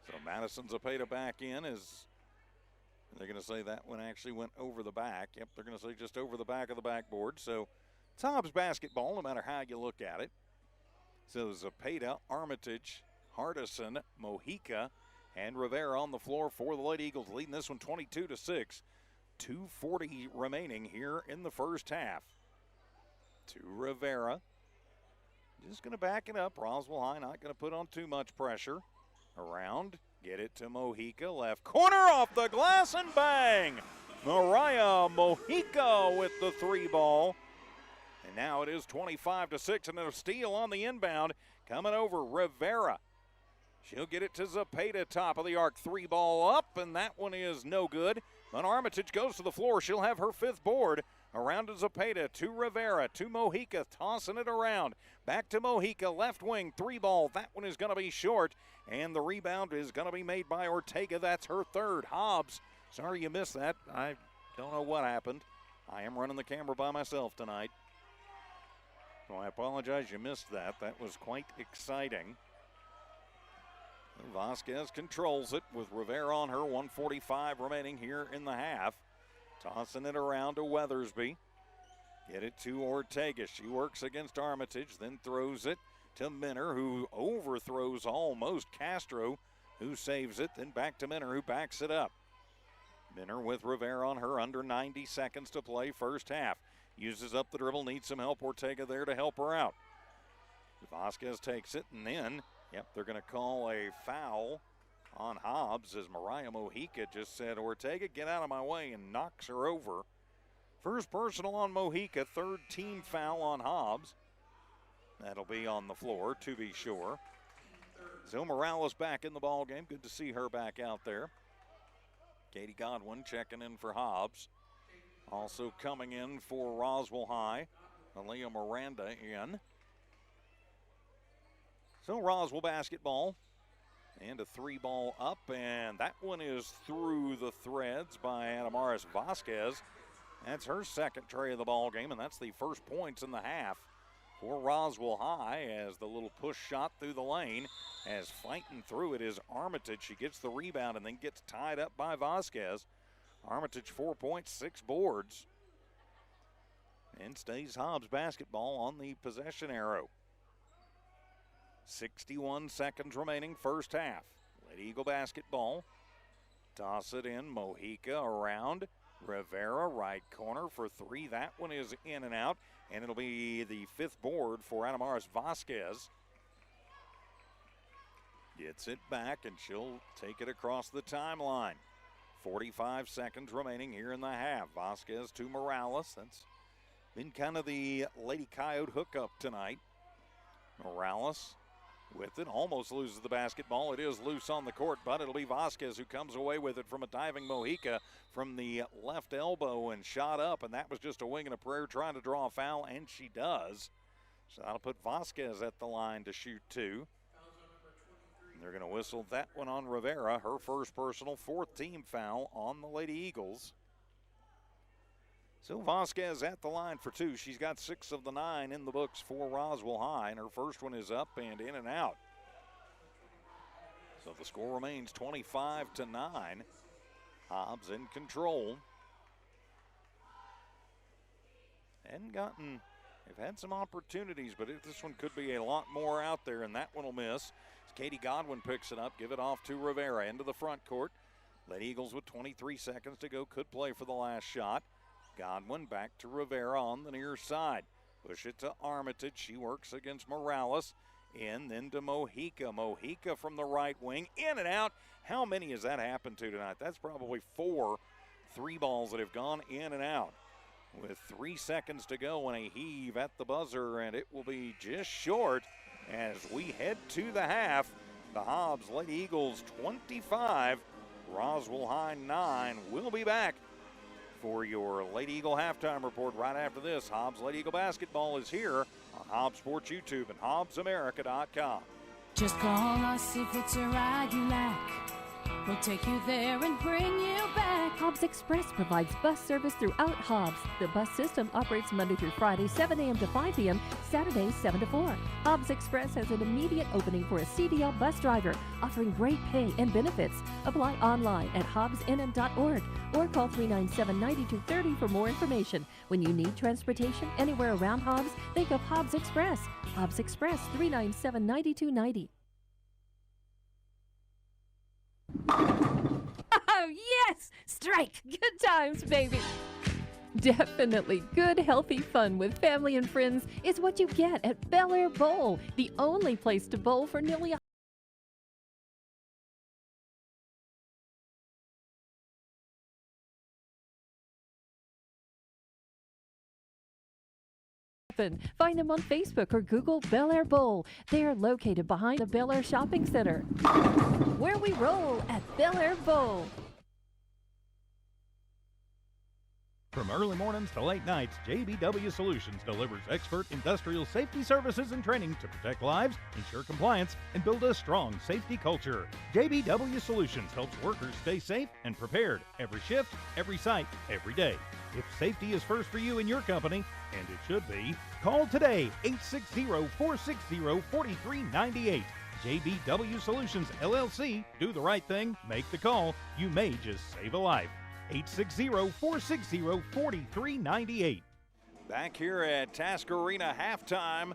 So Madison Zepeda back in. They're going to say that one actually went over the back. Yep, they're going to say just over the back of the backboard. So it's Hobbs basketball, no matter how you look at it. So Zepeda, Armitage, Hardison, Mojica, and Rivera on the floor for the Lady Eagles, leading this one 22-6. 2:40 remaining here in the first half. To Rivera. Just going to back it up. Roswell High not going to put on too much pressure. Around. Get it to Mojica. Left corner off the glass and bang! Mariah Mojica with the three ball. And now it is 25-6, and a steal on the inbound. Coming over Rivera. She'll get it to Zepeda, top of the arc. Three ball up, and that one is no good. But Armitage goes to the floor. She'll have her fifth board. Around to Zepeda, to Rivera, to Mojica, tossing it around. Back to Mojica, left wing, three ball. That one is going to be short, and the rebound is going to be made by Ortega. That's her third. Hobbs, sorry you missed that. I don't know what happened. I am running the camera by myself tonight. So I apologize you missed that. That was quite exciting. Vasquez controls it with Rivera on her. 1:45 remaining here in the half. Tossing it around to Weathersby. Get it to Ortega. She works against Armitage, then throws it to Minner, who overthrows almost Castro, who saves it. Then back to Minner, who backs it up. Minner with Rivera on her. Under 90 seconds to play first half. Uses up the dribble, needs some help. Ortega there to help her out. Vasquez takes it, and then, they're going to call a foul on Hobbs, as Mariah Mojica just said, Ortega, get out of my way, and knocks her over. First personal on Mojica, third team foul on Hobbs. That'll be on the floor, to be sure. So Morales back in the ball game. Good to see her back out there. Katie Godwin checking in for Hobbs. Also coming in for Roswell High, Aaliyah Miranda in. So Roswell basketball. And a three ball up, and that one is through the threads by Adamaris Vasquez. That's her second tray of the ball game, and that's the first points in the half for Roswell High, as the little push shot through the lane, as fighting through it is Armitage. She gets the rebound and then gets tied up by Vasquez. Armitage 4 points, 6 boards. and stays Hobbs basketball on the possession arrow. 61 seconds remaining, first half. Lady Eagle basketball. Toss it in, Mojica around. Rivera, right corner for three. That one is in and out, and it'll be the fifth board for Adamaris Vasquez. Gets it back, and she'll take it across the timeline. 45 seconds remaining here in the half. Vasquez to Morales. That's been kind of the Lady Coyote hookup tonight. Morales with it, almost loses the basketball. It is loose on the court, but it'll be Vasquez who comes away with it from a diving Mojica from the left elbow and shot up, and that was just a wing and a prayer trying to draw a foul, and she does. So that'll put Vasquez at the line to shoot two. And they're going to whistle that one on Rivera, her first personal, fourth team foul on the Lady Eagles. So Vasquez at the line for two. She's got 6 of the 9 in the books for Roswell High, and her first one is up and in and out. So the score remains 25-9. Hobbs in control. They've had some opportunities, but this one could be a lot more out there, and that one will miss. Katie Godwin picks it up, give it off to Rivera into the front court. Lady Eagles with 23 seconds to go, could play for the last shot. Godwin back to Rivera on the near side. Push it to Armitage. She works against Morales. In, then to Mojica. Mojica from the right wing. In and out. How many has that happened to tonight? That's probably 4 3 balls that have gone in and out. With 3 seconds to go and a heave at the buzzer, and it will be just short as we head to the half. The Hobbs Lady Eagles 25, Roswell High 9. We'll be back for your Lady Eagle halftime report right after this. Hobbs Lady Eagle basketball is here on Hobbs Sports YouTube and HobbsAmerica.com. Just call us if it's a ride you like. We'll take you there and bring you back. Hobbs Express provides bus service throughout Hobbs. The bus system operates Monday through Friday, 7 a.m. to 5 p.m., Saturdays, 7 to 4. Hobbs Express has an immediate opening for a CDL bus driver, offering great pay and benefits. Apply online at hobbsnm.org or call 397-9230 for more information. When you need transportation anywhere around Hobbs, think of Hobbs Express. Hobbs Express, 397-9290. Oh, yes! Strike! Good times, baby! Definitely good, healthy fun with family and friends is what you get at Bel Air Bowl, the only place to bowl for nearly Find them on Facebook or Google Bel Air Bowl. They are located behind the Bel Air Shopping Center. Where we roll at Bel Air Bowl. From early mornings to late nights, JBW Solutions delivers expert industrial safety services and training to protect lives, ensure compliance, and build a strong safety culture. JBW Solutions helps workers stay safe and prepared every shift, every site, every day. If safety is first for you and your company, and it should be, call today, 860-460-4398. JBW Solutions, LLC. Do the right thing. Make the call. You may just save a life. 860-460-4398. Back here at Tasker Arena halftime,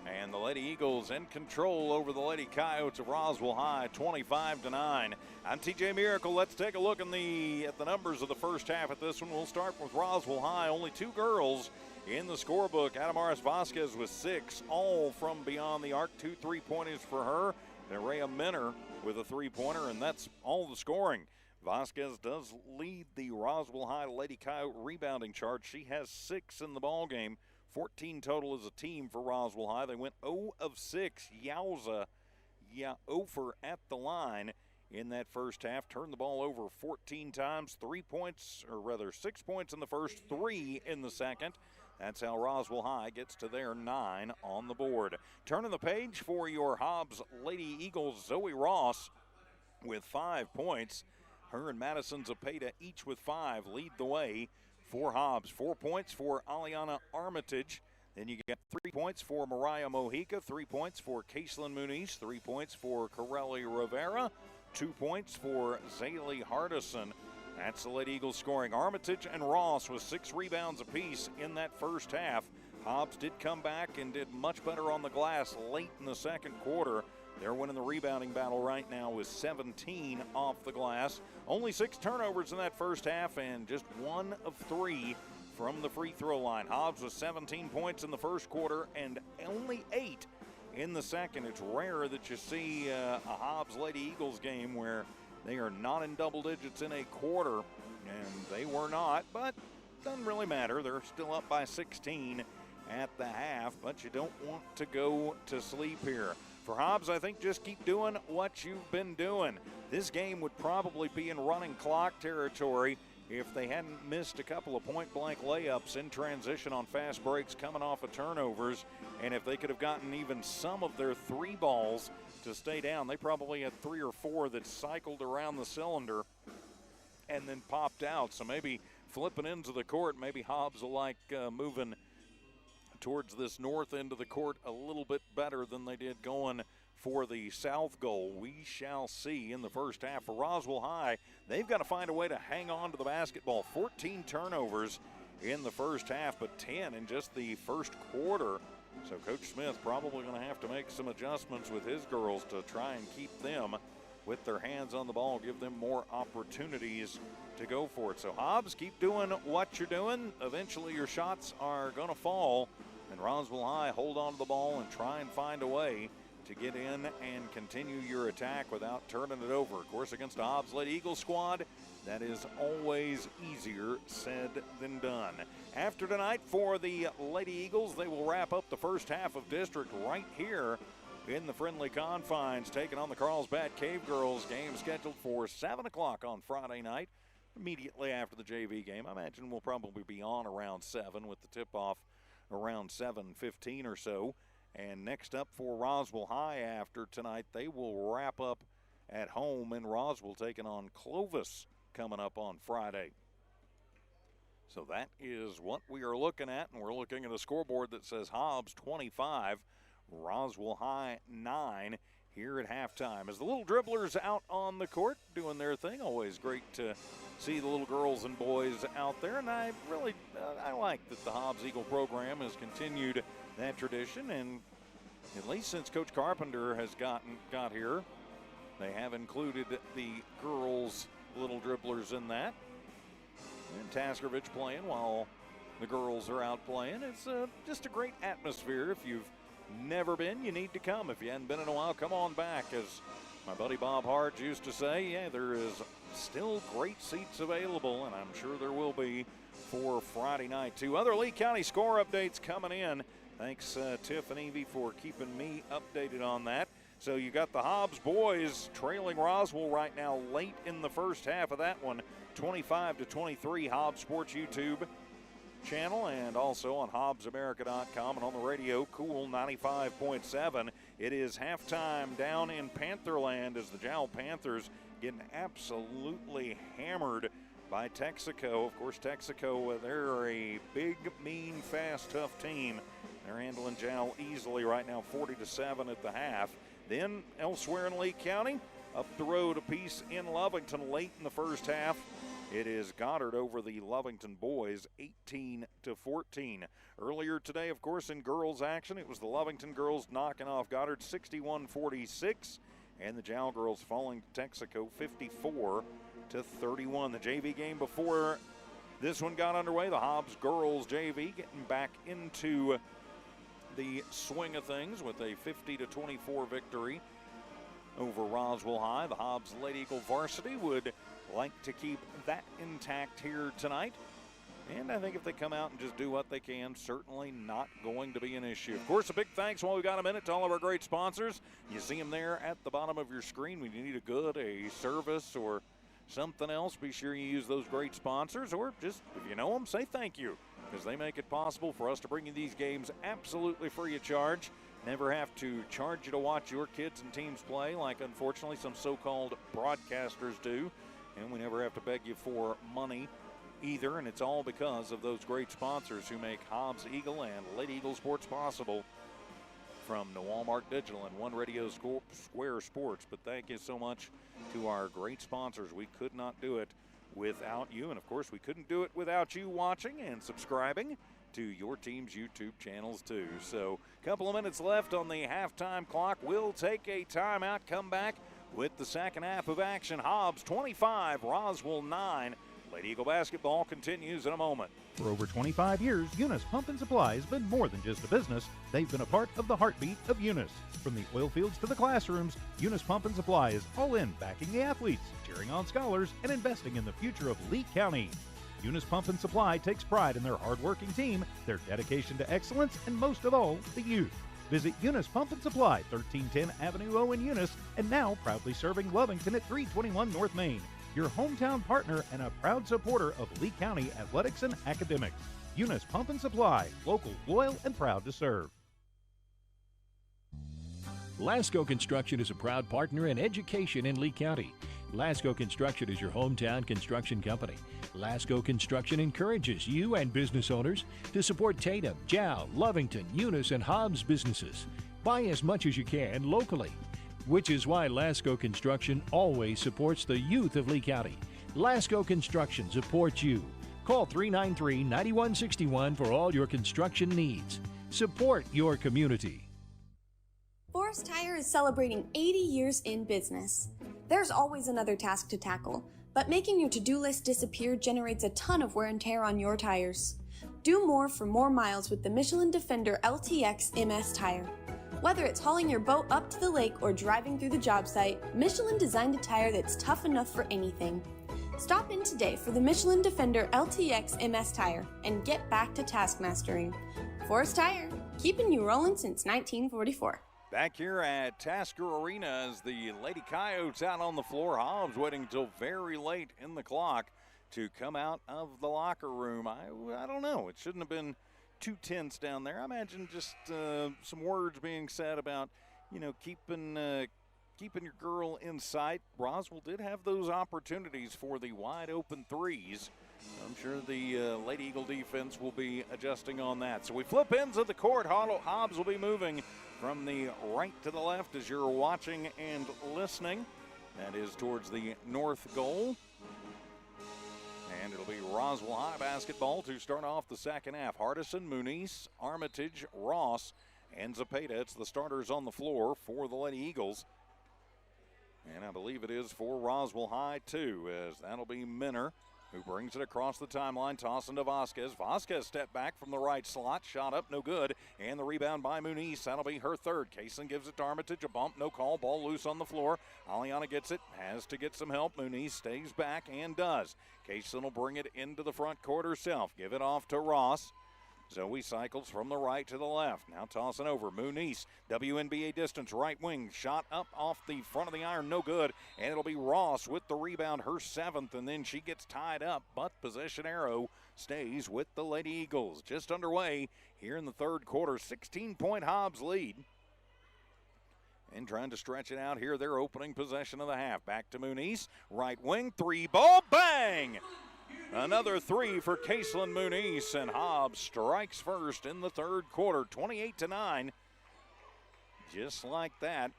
and the Lady Eagles in control over the Lady Coyotes of Roswell High, 25-9. I'm TJ Miracle. Let's take a look at the numbers of the first half at this one. We'll start with Roswell High. Only 2 girls in the scorebook. Adamaris Vasquez with 6, all from beyond the arc. 2 3-pointers for her. And Rhea Minner with a 3-pointer, and that's all the scoring. Vasquez does lead the Roswell High Lady Coyote rebounding chart. She has 6 in the ball game. 14 total as a team for Roswell High. They went 0 of 6. Yowza. Yeah, over at the line in that first half. Turned the ball over 14 times. 6 points in the first, 3 in the second. That's how Roswell High gets to their 9 on the board. Turning the page for your Hobbs Lady Eagles, Zoe Ross with 5 points. Her and Madison Zepeda each with 5 lead the way for Hobbs. 4 points for Aliana Armitage. Then you get 3 points for Mariah Mojica, 3 points for Caitlin Muniz, 3 points for Corelli Rivera, 2 points for Zaylee Hardison. That's the Lady Eagles scoring. Armitage and Ross with 6 rebounds apiece in that first half. Hobbs did come back and did much better on the glass late in the second quarter. They're winning the rebounding battle right now with 17 off the glass. Only 6 turnovers in that first half and just 1 of 3 from the free throw line. Hobbs with 17 points in the first quarter and only 8 in the second. It's rare that you see a Hobbs Lady Eagles game where they are not in double digits in a quarter, and they were not, but doesn't really matter. They're still up by 16 at the half, but you don't want to go to sleep here. For Hobbs, I think just keep doing what you've been doing. This game would probably be in running clock territory if they hadn't missed a couple of point-blank layups in transition on fast breaks coming off of turnovers, and if they could have gotten even some of their 3 balls to stay down. They probably had 3 or 4 that cycled around the cylinder and then popped out. So maybe flipping into the court, maybe Hobbs will like moving towards this north end of the court a little bit better than they did going for the south goal. We shall see in the first half. For Roswell High, they've got to find a way to hang on to the basketball. 14 turnovers in the first half, but 10 in just the first quarter. So Coach Smith probably going to have to make some adjustments with his girls to try and keep them with their hands on the ball, give them more opportunities to go for it. So Hobbs, keep doing what you're doing. Eventually your shots are going to fall, and Roswell High, hold on to the ball and try and find a way to get in and continue your attack without turning it over. Of course, against the Hobbs Lady Eagles squad, that is always easier said than done. After tonight for the Lady Eagles, they will wrap up the first half of district right here in the friendly confines, taking on the Carlsbad Cave Girls. Game scheduled for 7 o'clock on Friday night, immediately after the JV game. I imagine we'll probably be on around 7 with the tip-off around 7:15 or so. And next up for Roswell High after tonight, they will wrap up at home in Roswell, taking on Clovis coming up on Friday. So that is what we are looking at, and we're looking at a scoreboard that says Hobbs 25, Roswell High 9 here at halftime. As the little dribblers out on the court doing their thing, always great to see the little girls and boys out there, and I really I like that the Hobbs Eagle program has continued that tradition, and at least since Coach Carpenter has got here, they have included the girls' little dribblers in that. And Taskervich playing while the girls are out playing. It's just a great atmosphere. If you've never been, you need to come. If you hadn't been in a while, come on back. As my buddy Bob Hart used to say, yeah, there is still great seats available, and I'm sure there will be for Friday night too. Other Lee County score updates coming in. Thanks, Tiff and Evie, for keeping me updated on that. So you got the Hobbs boys trailing Roswell right now late in the first half of that one, 25-23, Hobbs Sports YouTube channel, and also on HobbsAmerica.com and on the radio, Cool 95.7. It is halftime down in Pantherland as the Jowl Panthers getting absolutely hammered by Texaco. Of course, Texaco, they're a big, mean, fast, tough team. They're handling Jowl easily right now, 40-7 at the half. Then elsewhere in Lee County, up the road a piece in Lovington late in the first half. It is Goddard over the Lovington boys, 18-14. Earlier today, of course, in girls action, it was the Lovington girls knocking off Goddard 61-46, and the Jowl girls falling to Texaco 54-31. The JV game before this one got underway, the Hobbs girls JV getting back into the swing of things with a 50-24 victory over Roswell High. The Hobbs Lady Eagle varsity would like to keep that intact here tonight. And I think if they come out and just do what they can, certainly not going to be an issue. Of course, a big thanks while we got a minute to all of our great sponsors. You see them there at the bottom of your screen. When you need a good, a service, or something else, be sure you use those great sponsors, or just, if you know them, say thank you, because they make it possible for us to bring you these games absolutely free of charge. Never have to charge you to watch your kids and teams play like, unfortunately, some so-called broadcasters do. And we never have to beg you for money either, and it's all because of those great sponsors who make Hobbs Eagle and Lady Eagle Sports possible, from Walmart Digital and One Radio Square Sports. But thank you so much to our great sponsors. We could not do it without you. And, of course, we couldn't do it without you watching and subscribing to your team's YouTube channels, too. So a couple of minutes left on the halftime clock. We'll take a timeout, come back with the second half of action. Hobbs 25, Roswell 9. Lady Eagle basketball continues in a moment. For over 25 years, Eunice Pump and Supply has been more than just a business. They've been a part of the heartbeat of Eunice. From the oil fields to the classrooms, Eunice Pump and Supply is all in backing the athletes, cheering on scholars, and investing in the future of Lee County. Eunice Pump and Supply takes pride in their hard-working team, their dedication to excellence, and most of all, the youth. Visit Eunice Pump and Supply, 1310 Avenue O in Eunice, and now proudly serving Lovington at 321 North Main. Your hometown partner and a proud supporter of Lee County athletics and academics. Eunice Pump and Supply, local, loyal, and proud to serve. Lasco Construction is a proud partner in education in Lee County. Lasco Construction is your hometown construction company. Lasco Construction encourages you and business owners to support Tatum, Jow, Lovington, Eunice, and Hobbs businesses. Buy as much as you can locally, which is why Lasco Construction always supports the youth of Lee County. Lasco Construction supports you. Call 393-9161 for all your construction needs. Support your community. Forest Tire is celebrating 80 years in business. There's always another task to tackle, but making your to-do list disappear generates a ton of wear and tear on your tires. Do more for more miles with the Michelin Defender LTX MS tire. Whether it's hauling your boat up to the lake or driving through the job site, Michelin designed a tire that's tough enough for anything. Stop in today for the Michelin Defender LTX MS tire and get back to task mastering. Forest Tire, keeping you rolling since 1944. Back here at Tasker Arena as the Lady Coyotes out on the floor. Hobbs waiting until very late in the clock to come out of the locker room. I don't know. It shouldn't have been too tense down there. I imagine just some words being said about, keeping your girl in sight. Roswell did have those opportunities for the wide open threes. I'm sure the Lady Eagle defense will be adjusting on that. So we flip ends of the court. Hobbs will be moving from the right to the left as you're watching and listening. That is towards the north goal. And it'll be Roswell High basketball to start off the second half. Hardison, Muniz, Armitage, Ross, and Zapata. It's the starters on the floor for the Lady Eagles. And I believe it is for Roswell High, too, as that'll be Minner, who brings it across the timeline, tossing to Vasquez. Vasquez stepped back from the right slot, shot up, no good. And the rebound by Muniz, that'll be her third. Kaysen gives it to Armitage, a bump, no call, ball loose on the floor. Aliana gets it, has to get some help. Muniz stays back and does. Kaysen will bring it into the front court herself, give it off to Ross. Zoe cycles from the right to the left. Now tossing over. Muniz, WNBA distance, right wing. Shot up off the front of the iron, no good. And it'll be Ross with the rebound, her seventh, and then she gets tied up. But possession arrow stays with the Lady Eagles. Just underway here in the third quarter. 16-point Hobbs lead. And trying to stretch it out here, their opening possession of the half. Back to Muniz, right wing, three ball, bang! Another three for Kaysen Muniz, and Hobbs strikes first in the third quarter, 28-9. Just like that.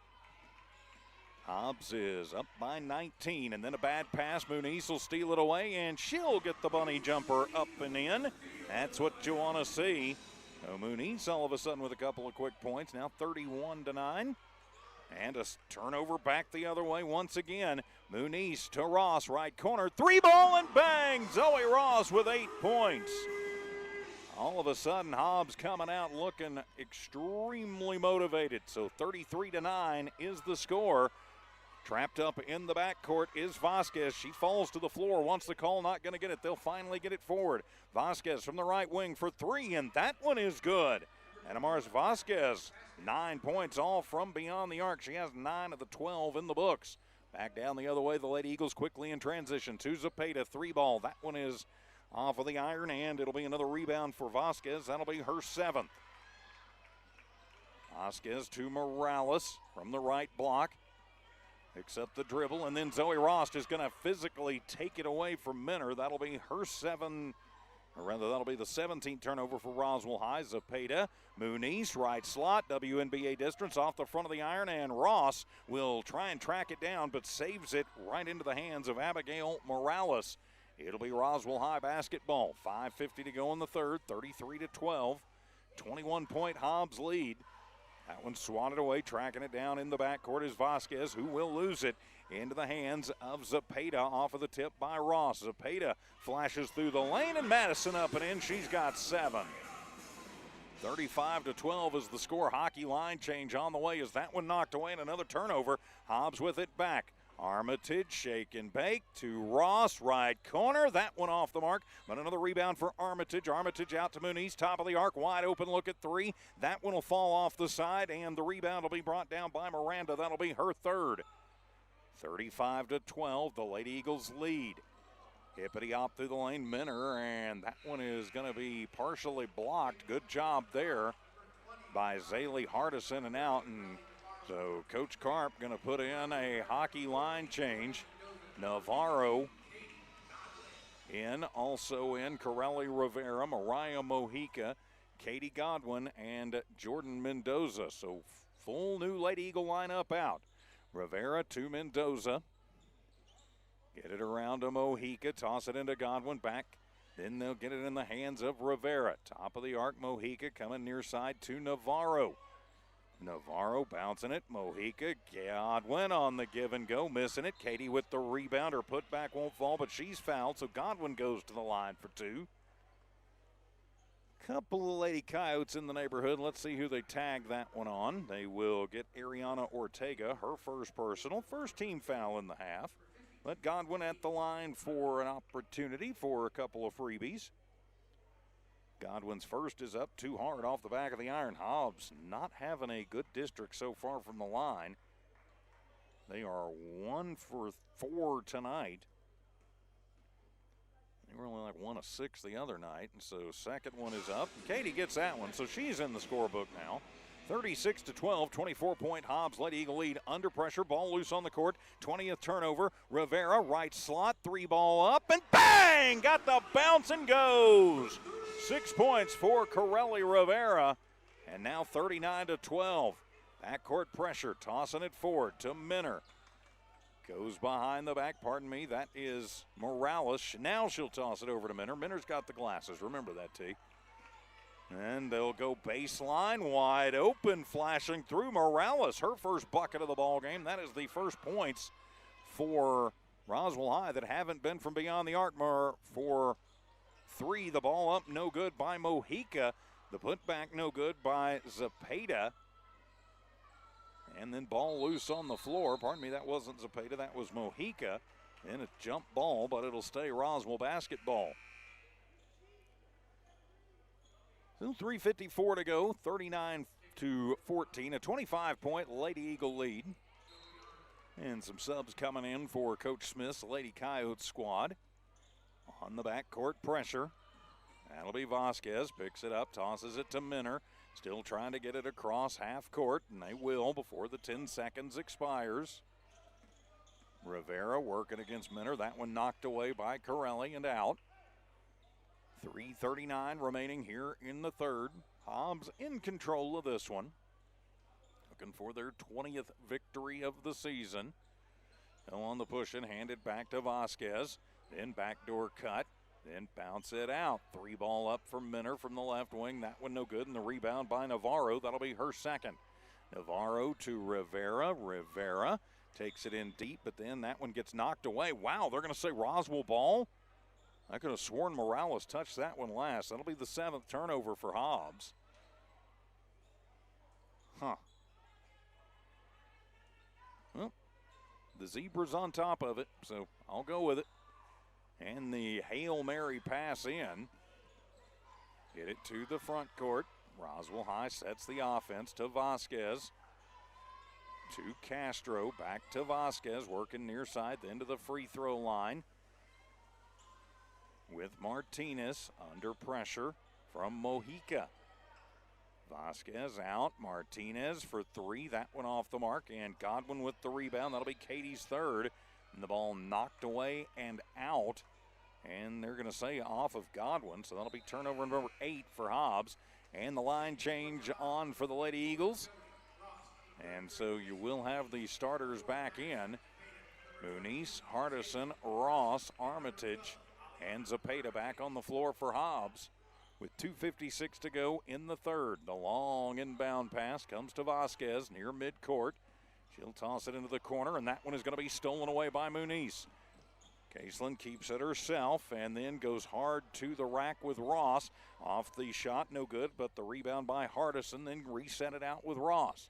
Hobbs is up by 19, and then a bad pass. Muniz will steal it away, and she'll get the bunny jumper up and in. That's what you want to see. Muniz all of a sudden with a couple of quick points, now 31-9. And a turnover back the other way once again. Muniz to Ross, right corner, three ball and bang! Zoe Ross with 8 points. All of a sudden, Hobbs coming out looking extremely motivated. So 33-9 is the score. Trapped up in the backcourt is Vasquez. She falls to the floor. Wants the call, not going to get it. They'll finally get it forward. Vasquez from the right wing for three, and that one is good. And Amaris Vasquez, 9 points, all from beyond the arc. She has 9 of the 12 in the books. Back down the other way, the Lady Eagles quickly in transition to Zapata, three ball. That one is off of the iron, and it'll be another rebound for Vasquez. That'll be her seventh. Vasquez to Morales from the right block. Picks up the dribble, and then Zoe Ross is going to physically take it away from Minner. That'll be her that'll be the 17th turnover for Roswell High. Zapata, Muniz, right slot, WNBA distance off the front of the iron, and Ross will try and track it down, but saves it right into the hands of Abigail Morales. It'll be Roswell High basketball. 5:50 to go in the third, 33-12. 21-point Hobbs lead. That one swatted away, tracking it down in the backcourt is Vasquez, who will lose it into the hands of Zepeda off of the tip by Ross. Zepeda flashes through the lane, and Madison up and in. She's got 7. 35-12 is the score. Hockey line change on the way as that one knocked away and another turnover. Hobbs with it back. Armitage shake and bake to Ross, right corner. That one off the mark, but another rebound for Armitage. Armitage out to Muniz, top of the arc, wide open look at 3. That one will fall off the side, and the rebound will be brought down by Miranda. That'll be her third. 35-12, the Lady Eagles lead. Hippity hop through the lane, Minner, and that one is going to be partially blocked. Good job there by Zaylee Hardison and out, and so Coach Karp going to put in a hockey line change. Navarro in, also in Corelli Rivera, Mariah Mojica, Katie Godwin, and Jordan Mendoza. So full new Lady Eagle lineup out. Rivera to Mendoza. Get it around to Mojica, toss it into Godwin, back. Then they'll get it in the hands of Rivera. Top of the arc, Mojica coming near side to Navarro. Navarro bouncing it. Mojica, Godwin on the give and go, missing it. Katie with the rebound. Her putback won't fall, but she's fouled, so Godwin goes to the line for 2. Couple of Lady Coyotes in the neighborhood. Let's see who they tag that one on. They will get Ariana Ortega, her first personal. First team foul in the half. But Godwin at the line for an opportunity for a couple of freebies. Godwin's first is up too hard off the back of the iron. Hobbs not having a good district so far from the line. They are 1 for 4 tonight. They were only like 1 of 6 the other night, and so second one is up. Katie gets that one, so she's in the scorebook now. 36-12, 24-point Hobbs Lady Eagle lead. Under pressure, ball loose on the court. 20th turnover. Rivera, right slot, 3 ball up, and bang! Got the bounce and goes. 6 points for Corelli Rivera, and now 39-12. Backcourt pressure, tossing it forward to Minner. Goes behind the back, pardon me, that is Morales. Now she'll toss it over to Minner. Minner's got the glasses, remember that, T. And they'll go baseline, wide open, flashing through Morales. Her first bucket of the ball game. That is the first points for Roswell High that haven't been from beyond the arc. For 3, the ball up, no good by Mojica. The putback, no good by Zepeda. And then ball loose on the floor. Pardon me, that wasn't Zepeda, that was Mojica. And a jump ball, but it'll stay Roswell basketball. So 3:54 to go, 39-14, a 25-point Lady Eagle lead. And some subs coming in for Coach Smith's Lady Coyotes squad. On the backcourt pressure. That'll be Vasquez, picks it up, tosses it to Minner. Still trying to get it across half court, and they will before the 10 seconds expires. Rivera working against Minner. That one knocked away by Corelli and out. 3:39 remaining here in the third. Hobbs in control of this one. Looking for their 20th victory of the season. Still on the push and handed back to Vasquez. Then backdoor cut. Then bounce it out. 3 ball up for Minner from the left wing. That one no good. And the rebound by Navarro. That'll be her second. Navarro to Rivera. Rivera takes it in deep, but then that one gets knocked away. Wow, they're going to say Roswell ball. I could have sworn Morales touched that one last. That'll be the 7th turnover for Hobbs. Huh. Well, the Zebra's on top of it, so I'll go with it. And the Hail Mary pass in. Get it to the front court. Roswell High sets the offense to Vasquez. To Castro, back to Vasquez, working near side, then to the free throw line. With Martinez under pressure from Mojica. Vasquez out, Martinez for 3, that one off the mark, and Godwin with the rebound. That'll be Katie's third, and the ball knocked away and out, and they're going to say off of Godwin, so that'll be turnover number 8 for Hobbs, and the line change on for the Lady Eagles, and so you will have the starters back in. Muniz, Hardison, Ross, Armitage, And Zepeda back on the floor for Hobbs with 2:56 to go in the third. The long inbound pass comes to Vasquez near midcourt. She'll toss it into the corner, and that one is going to be stolen away by Muniz. Caseland keeps it herself and then goes hard to the rack with Ross. Off the shot, no good, but the rebound by Hardison, then reset it out with Ross.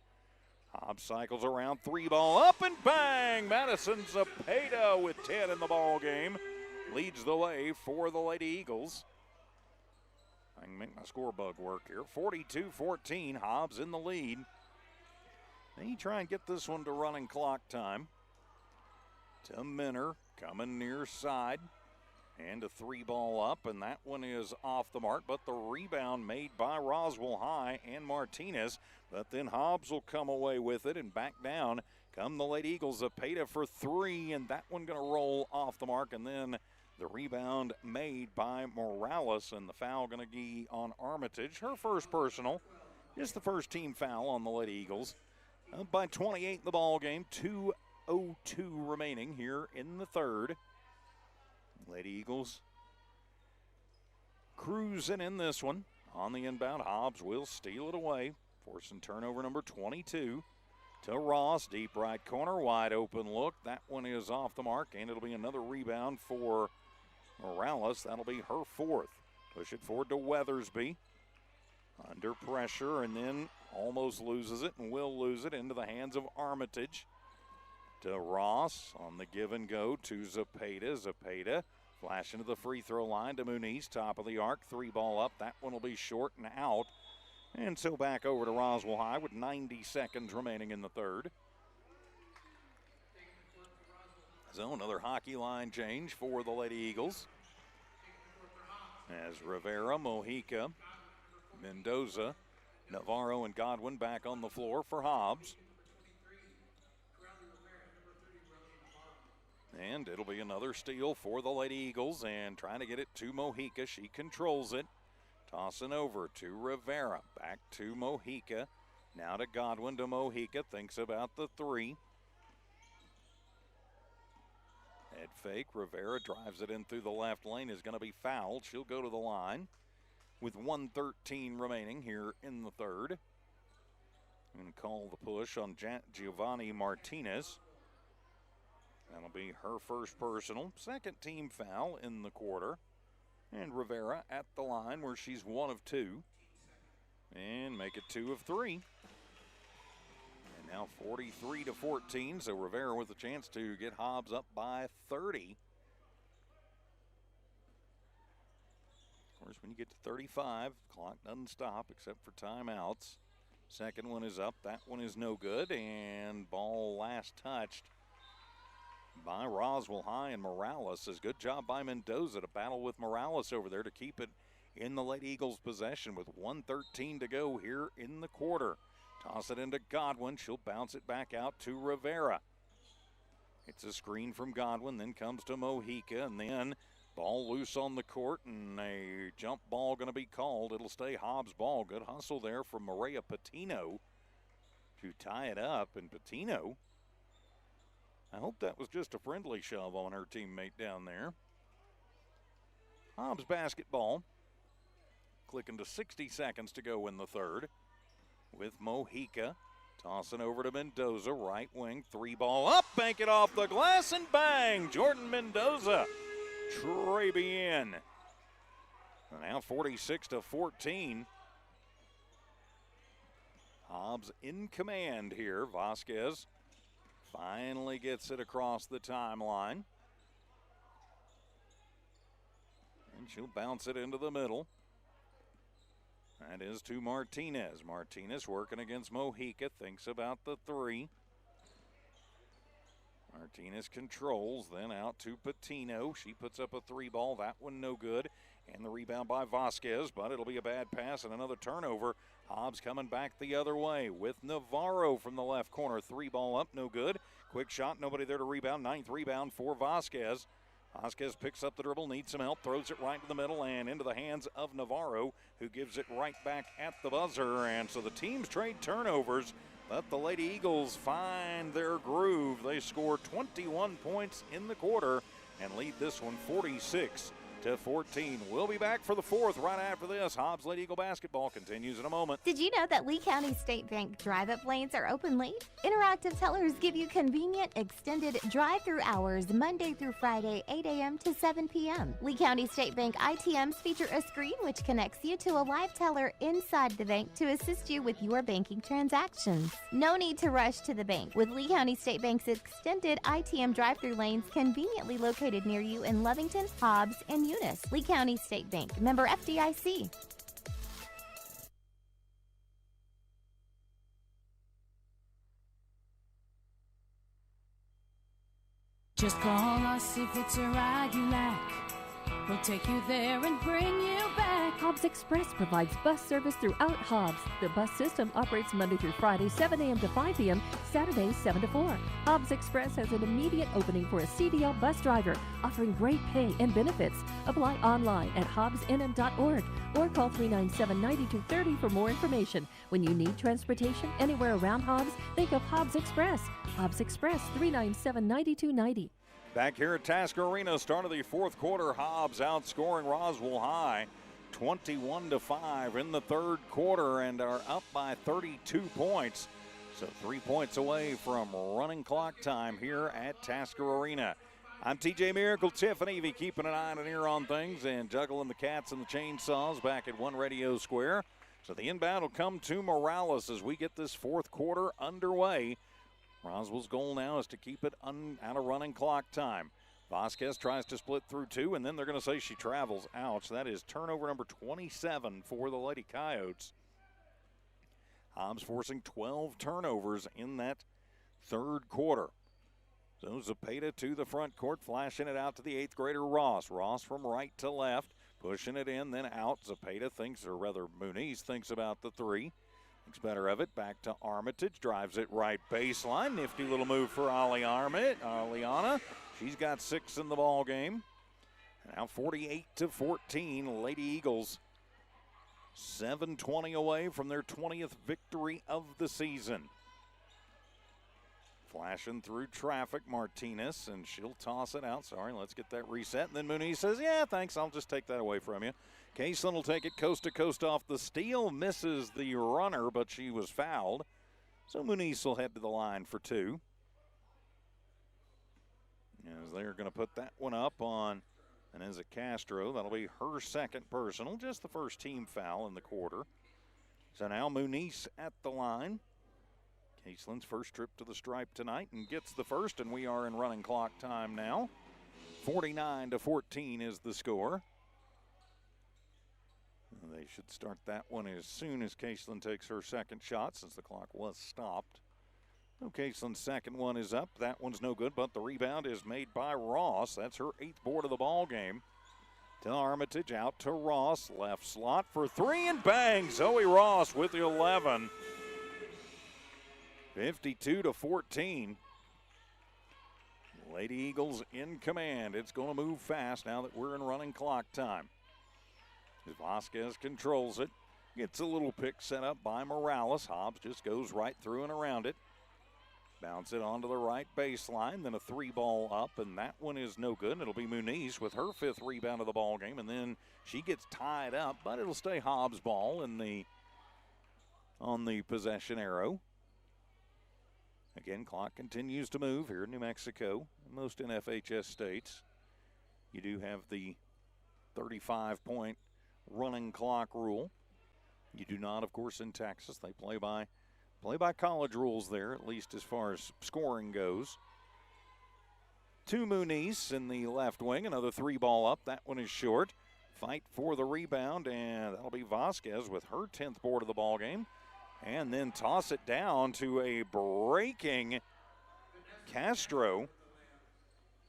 Hobbs cycles around, 3-ball up and bang! Madison Zepeda with 10 in the ball game leads the way for the Lady Eagles. I can make my score bug work here. 42-14, Hobbs in the lead. They try and get this one to running clock time. To Minner, coming near side. And a 3-ball up, and that one is off the mark, but the rebound made by Roswell High and Martinez. But then Hobbs will come away with it and back down. Come the Lady Eagles, Zepeda for 3, and that one going to roll off the mark, and then the rebound made by Morales, and the foul going to be on Armitage. Her first personal, just the first team foul on the Lady Eagles. Up by 28 in the ball game, 2:02 remaining here in the third. Lady Eagles cruising in this one. On the inbound, Hobbs will steal it away, forcing turnover number 22 to Ross. Deep right corner, wide open look. That one is off the mark, and it'll be another rebound for Morales. That'll be her fourth. Push it forward to Weathersby. Under pressure, and then almost loses it and will lose it into the hands of Armitage. To Ross on the give and go to Zepeda. Zepeda flash into the free throw line to Muniz. Top of the arc, 3-ball up. That one will be short and out. And so back over to Roswell High with 90 seconds remaining in the third. So another hockey line change for the Lady Eagles. As Rivera, Mojica, Mendoza, Navarro, and Godwin back on the floor for Hobbs. And it'll be another steal for the Lady Eagles, and trying to get it to Mojica. She controls it. Tossing over to Rivera. Back to Mojica. Now to Godwin, to Mojica. Thinks about the 3. Head fake. Rivera drives it in through the left lane. Is going to be fouled. She'll go to the line with 1:13 remaining here in the third. And call the push on Giovanni Martinez. That'll be her first personal. Second team foul in the quarter. And Rivera at the line where she's 1 of 2. And make it 2 of 3. And now 43-14. So Rivera with a chance to get Hobbs up by 30. Of course, when you get to 35, clock doesn't stop except for timeouts. Second one is up. That one is no good. And ball last touched by Roswell High, and Morales says good job by Mendoza to battle with Morales over there to keep it in the Lady Eagles' possession with 1:13 to go here in the quarter. Toss it into Godwin. She'll bounce it back out to Rivera. It's a screen from Godwin, then comes to Mojica, and then ball loose on the court, and a jump ball going to be called. It'll stay Hobbs' ball. Good hustle there from Maria Patino to tie it up, and Patino, I hope that was just a friendly shove on her teammate down there. Hobbs basketball. Clicking to 60 seconds to go in the third. With Mojica tossing over to Mendoza, right wing, 3-ball up, bank it off the glass, and bang! Jordan Mendoza, Trabian. Now 46-14. Hobbs in command here. Vasquez finally gets it across the timeline. And she'll bounce it into the middle. That is to Martinez. Martinez working against Mojica, thinks about the 3. Martinez controls, then out to Patino. She puts up a 3-ball. That one no good. And the rebound by Vasquez, but it'll be a bad pass and another turnover. Hobbs coming back the other way with Navarro from the left corner. 3-ball up, no good. Quick shot, nobody there to rebound. 9th rebound for Vasquez. Vasquez picks up the dribble, needs some help, throws it right to the middle and into the hands of Navarro, who gives it right back at the buzzer. And so the teams trade turnovers, but the Lady Eagles find their groove. They score 21 points in the quarter and lead this one 46 to 14. We'll be back for the fourth right after this. Hobbs Lady Eagle basketball continues in a moment. Did you know that Lee County State Bank drive-up lanes are open late? Interactive tellers give you convenient, extended drive-through hours Monday through Friday, 8 a.m. to 7 p.m. Lee County State Bank ITMs feature a screen which connects you to a live teller inside the bank to assist you with your banking transactions. No need to rush to the bank with Lee County State Bank's extended ITM drive-through lanes conveniently located near you in Lovington, Hobbs, and Eunice. Lee County State Bank, member FDIC. Just call us if it's a ride you like. We'll take you there and bring you back. Hobbs Express provides bus service throughout Hobbs. The bus system operates Monday through Friday, 7 a.m. to 5 p.m., Saturdays, 7 to 4. Hobbs Express has an immediate opening for a CDL bus driver, offering great pay and benefits. Apply online at hobbsnm.org or call 397-9230 for more information. When you need transportation anywhere around Hobbs, think of Hobbs Express. Hobbs Express, 397-9290. Back here at Tasker Arena, start of the fourth quarter, Hobbs outscoring Roswell High 21-5 in the third quarter and are up by 32 points. So 3 points away from running clock time here at Tasker Arena. I'm TJ Miracle, Tiffany V, keeping an eye and an ear on things and juggling the cats and the chainsaws back at One Radio Square. So the inbound will come to Morales as we get this fourth quarter underway. Roswell's goal now is to keep it out of running clock time. Vasquez tries to split through two, and then they're going to say she travels. Ouch. That is turnover number 27 for the Lady Coyotes. Hobbs forcing 12 turnovers in that third quarter. So Zepeda to the front court, flashing it out to the eighth grader Ross. Ross from right to left, pushing it in, then out. Zepeda thinks, or rather Muniz thinks about the three. Thinks better of it. Back to Armitage. Drives it right baseline. Nifty little move for Aliana. She's got 6 in the ball game. Now 48-14. Lady Eagles 7:20 away from their 20th victory of the season. Flashing through traffic, Martinez, and she'll toss it out. Sorry, let's get that reset. And then Muniz says, yeah, thanks, I'll just take that away from you. Caseland will take it coast to coast off the steal. Misses the runner, but she was fouled. So Muniz will head to the line for two. As they're going to put that one up on Ineza Castro. That'll be her second personal, just the first team foul in the quarter. So now Muniz at the line. Caseland's first trip to the stripe tonight and gets the first, and we are in running clock time now. 49-14 is the score. They should start that one as soon as Caseland takes her second shot, since the clock was stopped. So Caseland's second one is up. That one's no good, but the rebound is made by Ross. That's her 8th board of the ball game. To Armitage, out to Ross. Left slot for three, and bang! Zoe Ross with the 11. 52-14. Lady Eagles in command. It's going to move fast now that we're in running clock time. As Vasquez controls it. Gets a little pick set up by Morales. Hobbs just goes right through and around it. Bounce it onto the right baseline. Then a three ball up, and that one is no good. It'll be Muniz with her 5th rebound of the ball game, and then she gets tied up, but it'll stay Hobbs ball on the possession arrow. Again, clock continues to move here in New Mexico, most NFHS states. You do have the 35-point running clock rule. You do not, of course, in Texas. They play by college rules there, at least as far as scoring goes. To Muniz in the left wing, another three ball up. That one is short. Fight for the rebound, and that'll be Vasquez with her 10th board of the ball game. And then toss it down to a breaking Castro.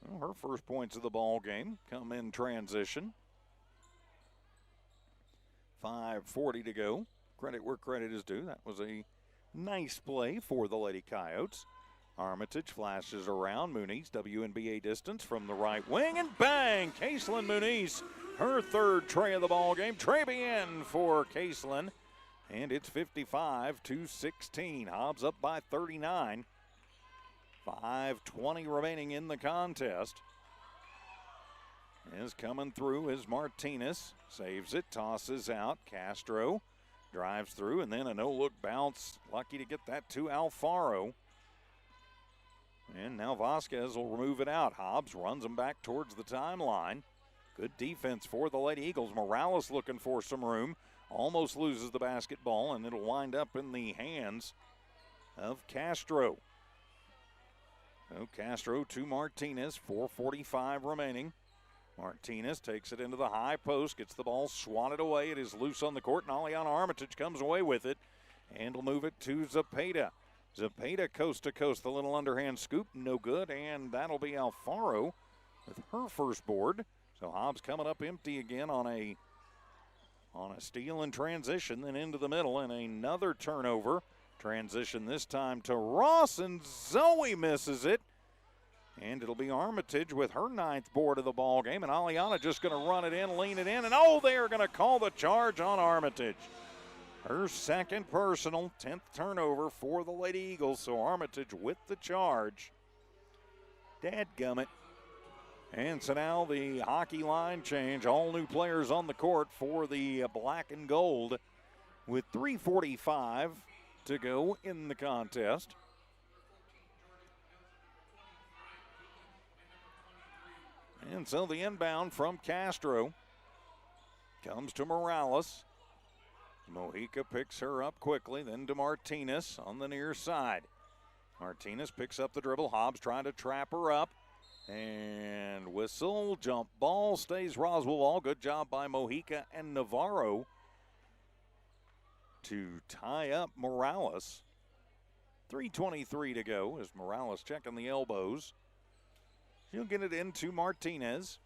Well, her first points of the ball game come in transition. 5:40 to go. Credit where credit is due. That was a nice play for the Lady Coyotes. Armitage flashes around. Muniz, WNBA distance from the right wing, and bang! Caseland Muniz, her 3rd tray of the ball game. Tray in for Caseland. And it's 55-16. Hobbs up by 39. 5:20 remaining in the contest. is coming through is Martinez. Saves it, tosses out. Castro drives through, and then a no-look bounce. Lucky to get that to Alfaro. And now Vasquez will remove it out. Hobbs runs him back towards the timeline. Good defense for the Lady Eagles. Morales looking for some room. Almost loses the basketball, and it'll wind up in the hands of Castro. So Castro to Martinez, 4:45 remaining. Martinez takes it into the high post, gets the ball swatted away. It is loose on the court, and Aliana Armitage comes away with it and will move it to Zepeda. Zepeda coast to coast, the little underhand scoop, no good, and that'll be Alfaro with her first board. So Hobbs coming up empty again on a steal and transition, then into the middle, and another turnover. Transition this time to Ross, and Zoe misses it. And it'll be Armitage with her 9th board of the ball game, and Aliana just going to run it in, lean it in, and they are going to call the charge on Armitage. Her second personal, 10th turnover for the Lady Eagles, so Armitage with the charge. Dadgummit. And so now the hockey line change, all new players on the court for the black and gold with 3:45 to go in the contest. And so the inbound from Castro comes to Morales. Mojica picks her up quickly, then to Martinez on the near side. Martinez picks up the dribble. Hobbs trying to trap her up. And whistle, jump ball, stays Roswell ball. Good job by Mojica and Navarro to tie up Morales. 3:23 to go as Morales checking the elbows. She'll get it into Martinez.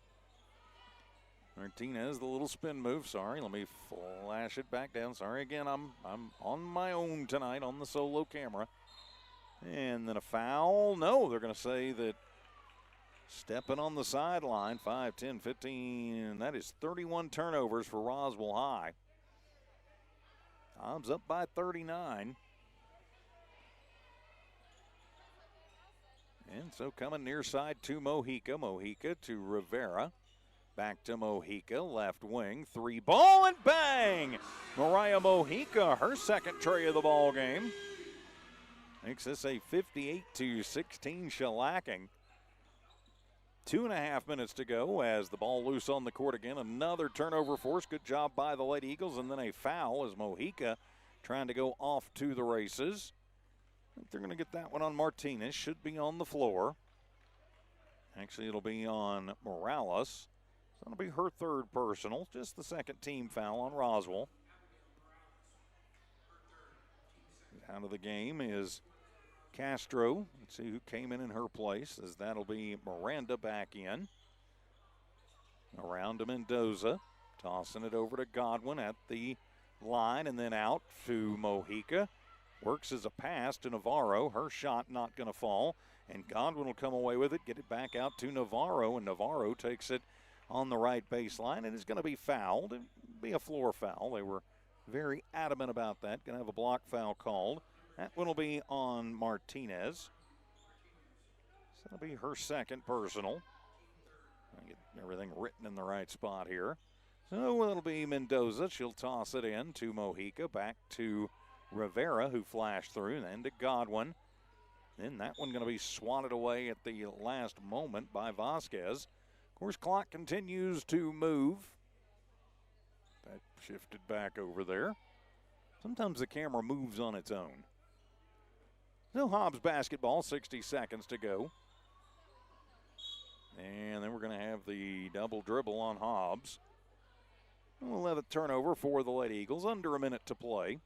Martinez, the little spin move. Sorry, let me flash it back down. Sorry again, I'm on my own tonight on the solo camera. And then a foul. No, they're going to say that stepping on the sideline, 5, 10, 15. That is 31 turnovers for Roswell High. Hobbs up by 39. And so coming near side to Mojica. Mojica to Rivera. Back to Mojica, left wing, 3-ball, and bang! Mariah Mojica, her second tray of the ball game. Makes this a 58-16 shellacking. 2.5 minutes to go as the ball loose on the court again. Another turnover force. Good job by the Lady Eagles, and then a foul as Mojica trying to go off to the races. I think they're going to get that one on Martinez. Should be on the floor. Actually, it'll be on Morales. So it'll be her third personal. Just the second team foul on Roswell. Out of the game is Castro. Let's see who came in her place, as that'll be Miranda back in. Around to Mendoza. Tossing it over to Godwin at the line and then out to Mojica. Works as a pass to Navarro. Her shot not going to fall. And Godwin will come away with it, get it back out to Navarro. And Navarro takes it on the right baseline and is going to be fouled. It'll be a floor foul. They were very adamant about that. Going to have a block foul called. That one will be on Martinez. So that'll be her second personal. I'll get everything written in the right spot here. So it'll be Mendoza. She'll toss it in to Mojica. Back to Rivera, who flashed through, and then to Godwin. Then that one going to be swatted away at the last moment by Vasquez. Of course, clock continues to move. That shifted back over there. Sometimes the camera moves on its own. So Hobbs basketball, 60 seconds to go. And then we're going to have the double dribble on Hobbs. 11th turnover for the Lady Eagles, under a minute to play.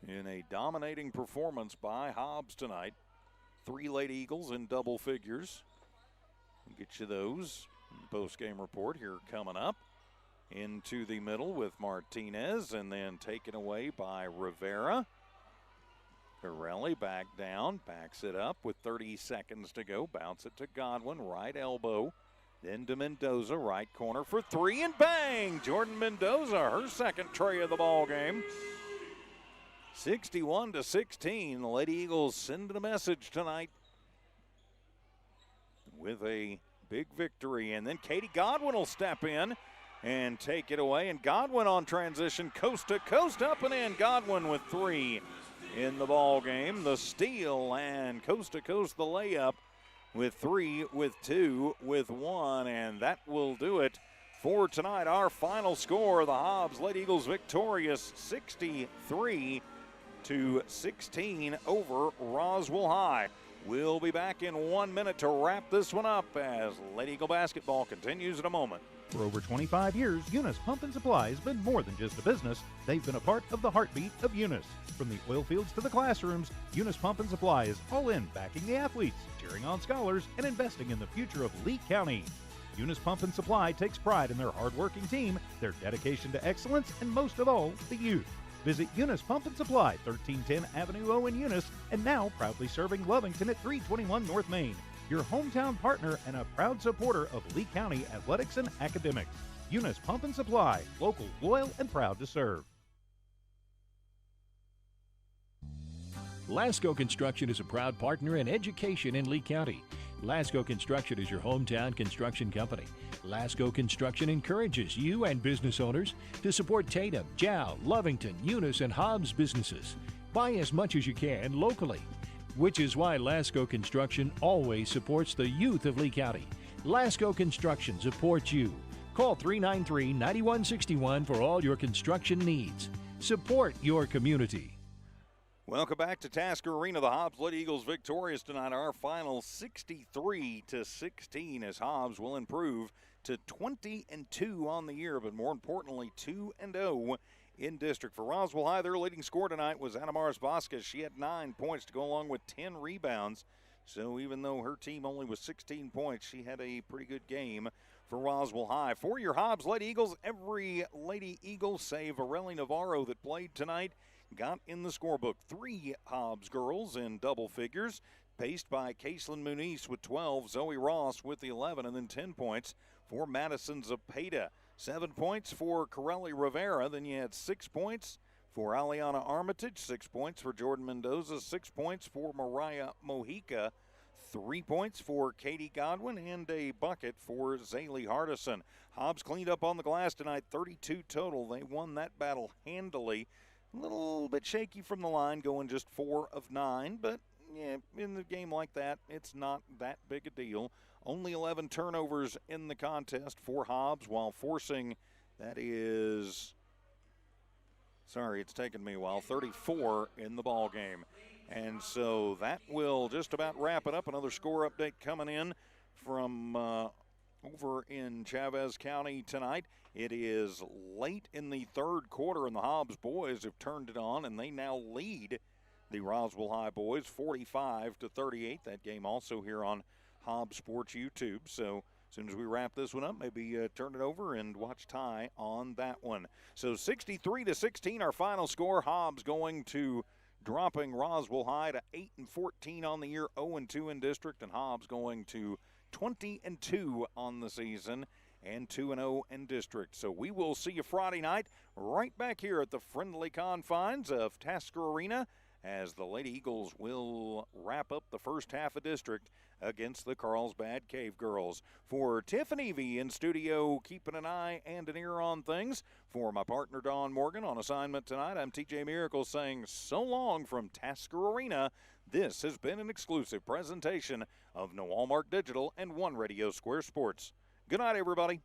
In a dominating performance by Hobbs tonight. 3 Lady Eagles in double figures. We'll get you those in the post-game report here coming up. Into the middle with Martinez, and then taken away by Rivera. Pirelli back down, backs it up with 30 seconds to go. Bounce it to Godwin, right elbow. Then to Mendoza, right corner for 3, and bang! Jordan Mendoza, her second tray of the ball game. 61-16, the Lady Eagles sending a message tonight with a Big victory. And then Katie Godwin will step in and take it away. And Godwin on transition, coast to coast, up and in. Godwin with 3 in the ball game. The steal and coast to coast the layup with 3, with 2, with 1. And that will do it for tonight. Our final score, the Hobbs Lady Eagles victorious 63-16 over Roswell High. We'll be back in 1 minute to wrap this one up as Lady Eagle basketball continues in a moment. For over 25 years, Eunice Pump and Supply has been more than just a business. They've been a part of the heartbeat of Eunice. From the oil fields to the classrooms, Eunice Pump and Supply is all in backing the athletes, cheering on scholars, and investing in the future of Lee County. Eunice Pump and Supply takes pride in their hard-working team, their dedication to excellence, and most of all, the youth. Visit Eunice Pump and Supply, 1310 Avenue O in Eunice, and now proudly serving Lovington at 321 North Main. Your hometown partner and a proud supporter of Lee County athletics and academics. Eunice Pump and Supply, local, loyal, and proud to serve. Lasco Construction is a proud partner in education in Lee County. Lasco Construction is your hometown construction company. Lasco Construction encourages you and business owners to support Tatum, Jow, Lovington, Eunice, and Hobbs businesses. Buy as much as you can locally, which is why Lasco Construction always supports the youth of Lee County. Lasco Construction supports you. Call 393-9161 for all your construction needs. Support your community. Welcome back to Tasker Arena. The Hobbs Lady Eagles victorious tonight. Our final 63-16 as Hobbs will improve to 20-2 on the year, but more importantly 2-0 in district. For Roswell High, their leading scorer tonight was Anamaris Vasquez. She had 9 points to go along with 10 rebounds. So even though her team only was 16 points, she had a pretty good game for Roswell High. For your Hobbs Lady Eagles, every Lady Eagle save Aurelie Navarro that played tonight got in the scorebook. 3 Hobbs girls in double figures, paced by Caitlin Muniz with 12, Zoe Ross with 11, and then 10 points for Madison Zepeda. 7 points for Corelli Rivera. Then you had 6 points for Aliana Armitage, 6 points for Jordan Mendoza, 6 points for Mariah Mojica, 3 points for Katie Godwin, and a bucket for Zaylee Hardison. Hobbs cleaned up on the glass tonight, 32 total. They won that battle handily. A little bit shaky from the line, going just 4 of 9, but yeah, in the game like that, it's not that big a deal. Only 11 turnovers in the contest for Hobbs, while forcing, that is, sorry, it's taken me a while, 34 in the ball game. And so that will just about wrap it up. Another score update coming in from over in Chavez County tonight. It is late in the third quarter, and the Hobbs boys have turned it on, and they now lead the Roswell High boys 45-38. That game also here on Hobbs Sports YouTube. So as soon as we wrap this one up, maybe turn it over and watch Ty on that one. So 63-16, our final score. Hobbs going to dropping Roswell High to 8-14 on the year, 0-2 in district, and Hobbs going to 20-2 on the season and 2-0 in district. So we will see you Friday night right back here at the friendly confines of Tasker Arena as the Lady Eagles will wrap up the first half of district against the Carlsbad Cave Girls. For Tiffany V in studio, keeping an eye and an ear on things. For my partner Don Morgan on assignment tonight, I'm TJ Miracle saying so long from Tasker Arena. This has been an exclusive presentation of No Walmart Digital and One Radio Square Sports. Good night, everybody.